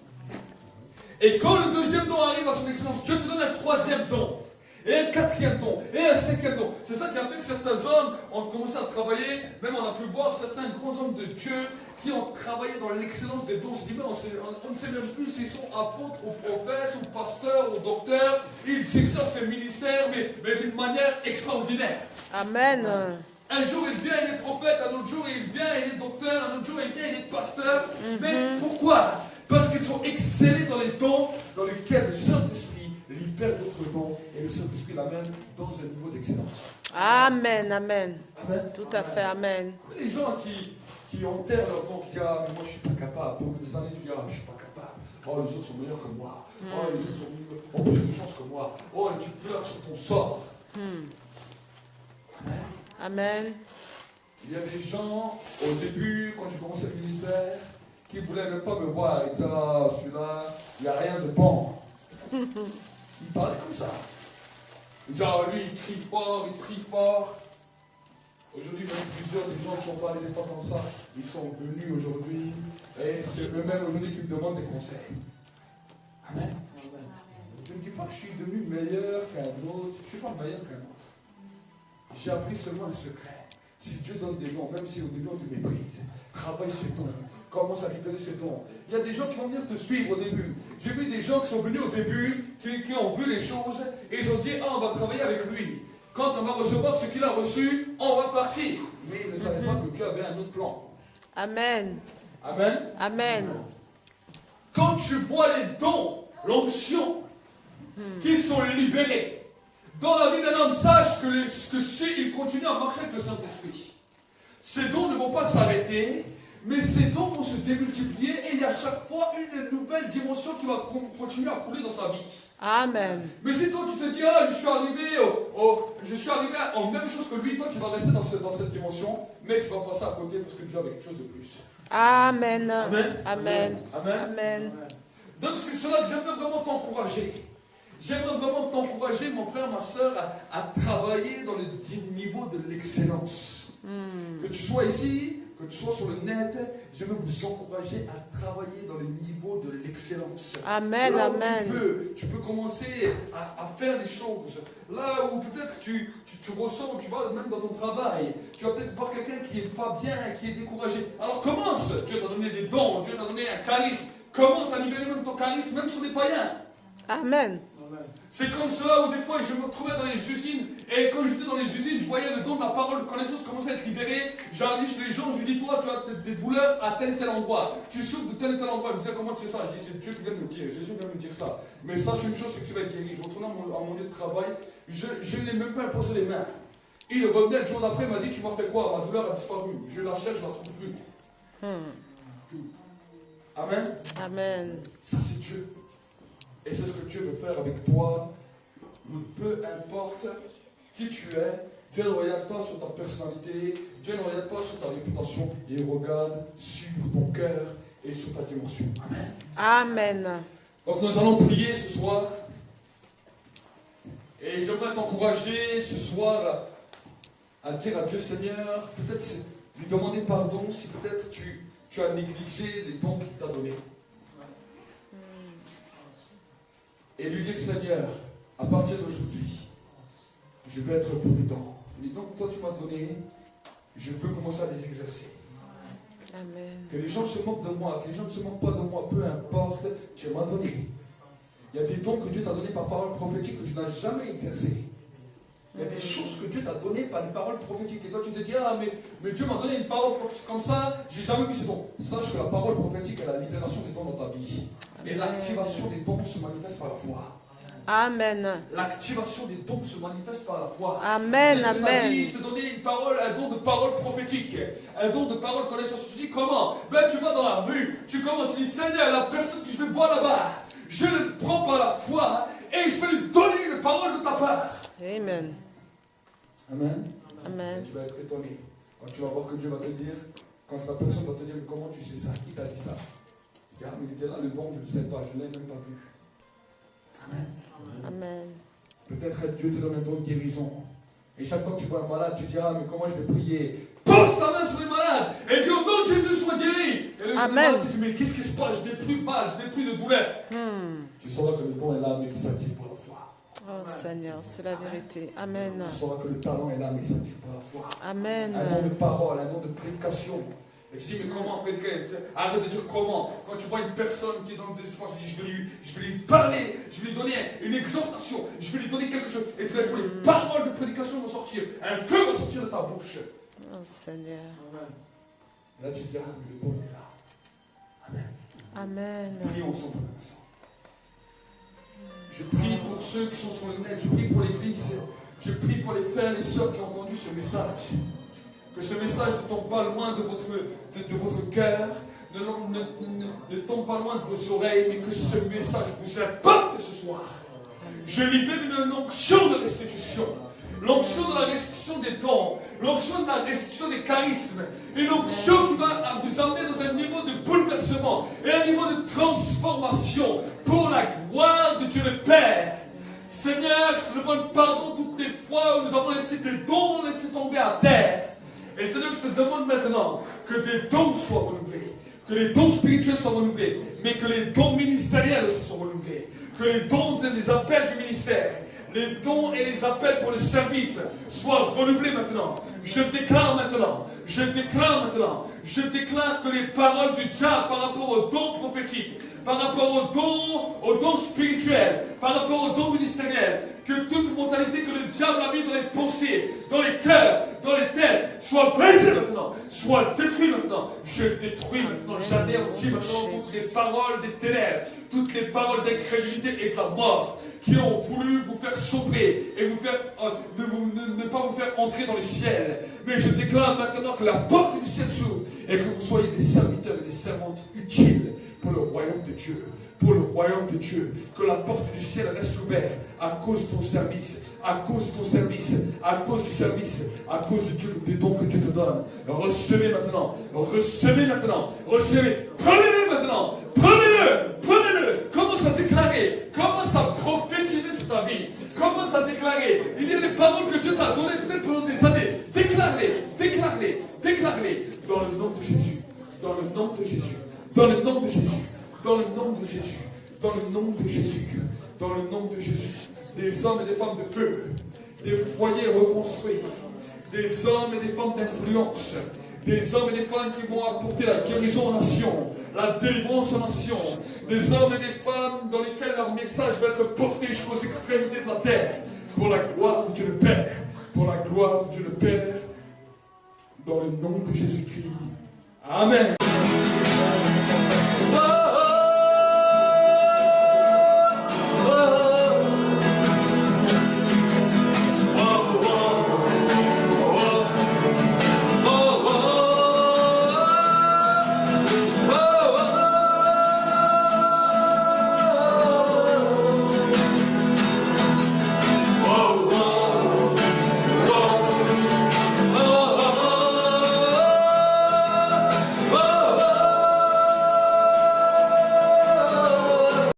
Et quand le deuxième don arrive à son excellence, Dieu te donne un troisième don. Et un quatrième don. Et un cinquième don. C'est ça qui a fait que certains hommes ont commencé à travailler. Même on a pu voir certains grands hommes de Dieu qui ont travaillé dans l'excellence des dons. On se dit, mais on ne sait même plus s'ils sont apôtres ou prophètes ou pasteurs ou docteurs. Ils exercent le ministère, mais d'une manière extraordinaire. Amen. Un jour il vient, il est prophète. Un autre jour il vient, il est docteur. Un autre jour il vient, il est pasteur. Mais pourquoi? Parce qu'ils sont excellés dans les dons dans lesquels le Saint-Esprit libère d'autres dons et le Saint-Esprit l'amène dans un niveau d'excellence. Amen, amen. Amen. Tout à fait, amen. Les gens qui enterrent leur don, qui disent, ah, mais moi je ne suis pas capable. Pendant des années, tu dis, ah, je ne suis pas capable. Oh, les autres sont meilleurs que moi. Oh, les autres ont plus de chance que moi. Oh, et tu pleures sur ton sort. Amen. Amen. Il y a des gens, au début, quand j'ai commencé le ministère, qui ne voulaient même pas me voir. Ils disaient, ah, celui-là, il n'y a rien de bon. Il parlait comme ça. Il dit, ah, lui, il crie fort, il prie fort. Aujourd'hui, même plusieurs des gens qui n'ont pas les efforts comme ça, ils sont venus aujourd'hui et c'est eux-mêmes aujourd'hui qui me demandent des conseils. Amen. Je ne dis pas que je suis devenu meilleur qu'un autre. Je ne suis pas meilleur qu'un autre. J'ai appris seulement un secret. Si Dieu donne des dons, même si au début on te méprise, travaille ces dons. Commence à libérer ces dons. Il y a des gens qui vont venir te suivre au début. J'ai vu des gens qui sont venus au début, qui ont vu les choses, et ils ont dit, ah, on va travailler avec lui. Quand on va recevoir ce qu'il a reçu, on va partir. Mais ils ne savaient pas que Dieu avait un autre plan. Amen. Amen. Amen. Quand tu vois les dons, l'onction, qui sont libérés, dans la vie d'un homme, sache que s'il continue à marcher avec le Saint-Esprit, ces dons ne vont pas s'arrêter, mais ces dons vont se démultiplier et il y a chaque fois une nouvelle dimension qui va continuer à couler dans sa vie. Amen. Mais si toi tu te dis, ah, je suis arrivé en même chose que lui, toi tu vas rester dans cette dimension, mais tu vas passer à côté parce que Dieu a quelque chose de plus. Amen. Amen. Amen. Amen. Amen. Donc c'est cela que j'aimerais vraiment t'encourager. J'aimerais vraiment t'encourager, mon frère, ma soeur, à travailler dans le niveau de l'excellence. Que tu sois ici, que tu sois sur le net, j'aimerais vous encourager à travailler dans le niveau de l'excellence. Amen, là où amen. tu peux commencer à faire les choses. Là où peut-être tu ressens, tu vas même dans ton travail, tu vas peut-être voir quelqu'un qui n'est pas bien, qui est découragé. Alors commence, Dieu t'a donné des dons, Dieu t'a donné un charisme. Commence à libérer même ton charisme, même sur des païens. Amen. C'est comme cela où des fois je me retrouvais dans les usines et quand j'étais dans les usines, je voyais le don de la parole, de connaissance commencer à être libéré. J'allais chez les gens, je lui dis, toi tu as des douleurs à tel et tel endroit, tu souffres de tel et tel endroit. Il me disait, comment tu sais ça? Je dis, c'est Dieu qui vient me le dire, Jésus vient me dire ça. Mais sache une chose, c'est que tu vas être guéri. Je retournais à mon lieu de travail, je ne l'ai même pas imposé les mains. Il revenait le jour d'après, il m'a dit, tu m'as fait quoi? Ma douleur a disparu. Je la cherche, je ne la trouve plus. Amen. Amen. Ça c'est Dieu. Et c'est ce que Dieu veut faire avec toi. Peu importe qui tu es, Dieu ne regarde pas sur ta personnalité, Dieu ne regarde pas sur ta réputation, il regarde sur ton cœur et sur ta dimension. Amen. Amen. Donc nous allons prier ce soir. Et j'aimerais t'encourager ce soir à dire à Dieu, Seigneur, peut-être lui demander pardon si peut-être tu as négligé les dons qu'il t'a donnés. Et lui dire, Seigneur, à partir d'aujourd'hui, je vais être prudent. Les dons que toi tu m'as donnés, je peux commencer à les exercer. Amen. Que les gens se moquent de moi, que les gens ne se moquent pas de moi, peu importe, tu m'as donné. Il y a des dons que Dieu t'a donnés par parole prophétique que je n'ai jamais exercés. Il y a des choses que Dieu t'a données par une parole prophétique. Et toi tu te dis, ah mais Dieu m'a donné une parole prophétique comme ça, j'ai jamais vu ce don. Sache que la parole prophétique est la libération des dons dans ta vie. Et l'activation des dons se manifeste par la foi. Amen. L'activation des dons se manifeste par la foi. Amen, Dieu m'a amen. dit, je te donnais une parole, un don de parole prophétique, un don de parole connaissance. Je dis comment? Ben tu vas dans la rue, tu commences, tu dis, Seigneur, la personne que je vais voir là-bas, je le prends par la foi et je vais lui donner une parole de ta part. Amen. Amen. Amen. Et tu vas être étonné quand tu vas voir que Dieu va te dire, quand la personne va te dire, mais comment tu sais ça? Qui t'a dit ça? Tu dis, ah, mais il était là le don, je ne sais pas, je ne l'ai même pas vu. Amen. Amen. Peut-être Dieu te donne un don de guérison. Et chaque fois que tu vois un malade, tu dis, ah, mais comment je vais prier? Pose ta main sur les malades et dis au nom de Jésus, sois guéri. Et le malade te dit, mais qu'est-ce qui se passe? Je n'ai plus mal, je n'ai plus de douleur. Tu sauras que le don est là, mais qui s'active par la foi. Oh Seigneur, c'est la vérité. Amen. Tu sauras que le talent est là, mais il s'active par la foi. Amen. Un don de parole, un don de prédication. Et tu dis, mais comment prédiquer? Arrête de dire comment. Quand tu vois une personne qui est dans le désespoir, tu dis, je vais lui parler, je vais lui donner une exhortation, je vais lui donner quelque chose. Et puis là, les paroles de prédication vont sortir. Un feu va sortir de ta bouche. Oh Seigneur. Amen. Là, tu dis, ah, mais le don est là. Amen. Amen. Prions ensemble. Je prie pour ceux qui sont sur le net, je prie pour l'église, je prie pour les frères et les sœurs qui ont entendu ce message. Que ce message ne tombe pas loin de votre cœur, ne tombe pas loin de vos oreilles, mais que ce message vous impacte ce soir. Je libère une onction de restitution, l'onction de la restitution des dons, l'onction de la restitution des charismes, une onction qui va vous amener dans un niveau de bouleversement et un niveau de transformation pour la gloire de Dieu le Père. Seigneur, je te demande pardon toutes les fois où nous avons laissé tes dons laisser tomber à terre. Et Seigneur, je te demande maintenant que tes dons soient renouvelés, que les dons spirituels soient renouvelés, mais que les dons ministériels aussi soient renouvelés, que les dons des appels du ministère, les dons et les appels pour le service soient renouvelés maintenant. Je déclare maintenant je déclare que les paroles du diable par rapport aux dons prophétiques, par rapport aux dons spirituels, par rapport aux dons ministériels, que toute mentalité que le diable a mis dans les pensées, dans les cœurs, dans les têtes, soit brisée maintenant, soit détruite maintenant. Je détruis maintenant, j'anéantis maintenant toutes les paroles des ténèbres, toutes les paroles d'incrédulité et de la mort, qui ont voulu vous faire sombrer et vous faire, ne pas vous faire entrer dans le ciel. Mais je déclare maintenant que la porte du ciel s'ouvre et que vous soyez des serviteurs et des servantes utiles pour le royaume de Dieu. Pour le royaume de Dieu. Que la porte du ciel reste ouverte à cause de ton service, à cause de ton service, à cause du service, à cause des dons que Dieu te donne. Recevez maintenant, recevez maintenant, recevez. Prenez-le maintenant, prenez-le, prenez-le. Commence à déclarer, commence à prophétiser sur ta vie. Commence à déclarer. Il y a des paroles que Dieu t'a données peut-être pendant des années. Déclare-les, déclare-les, déclare-les. Dans le nom de Jésus, dans le nom de Jésus, dans le nom de Jésus. Dans le nom de Jésus, dans le nom de Jésus, dans le nom de Jésus, des hommes et des femmes de feu, des foyers reconstruits, des hommes et des femmes d'influence, des hommes et des femmes qui vont apporter la guérison aux nations, la délivrance aux nations, des hommes et des femmes dans lesquels leur message va être porté jusqu'aux extrémités de la terre, pour la gloire de Dieu le Père, pour la gloire de Dieu le Père, dans le nom de Jésus-Christ. Amen. Oh!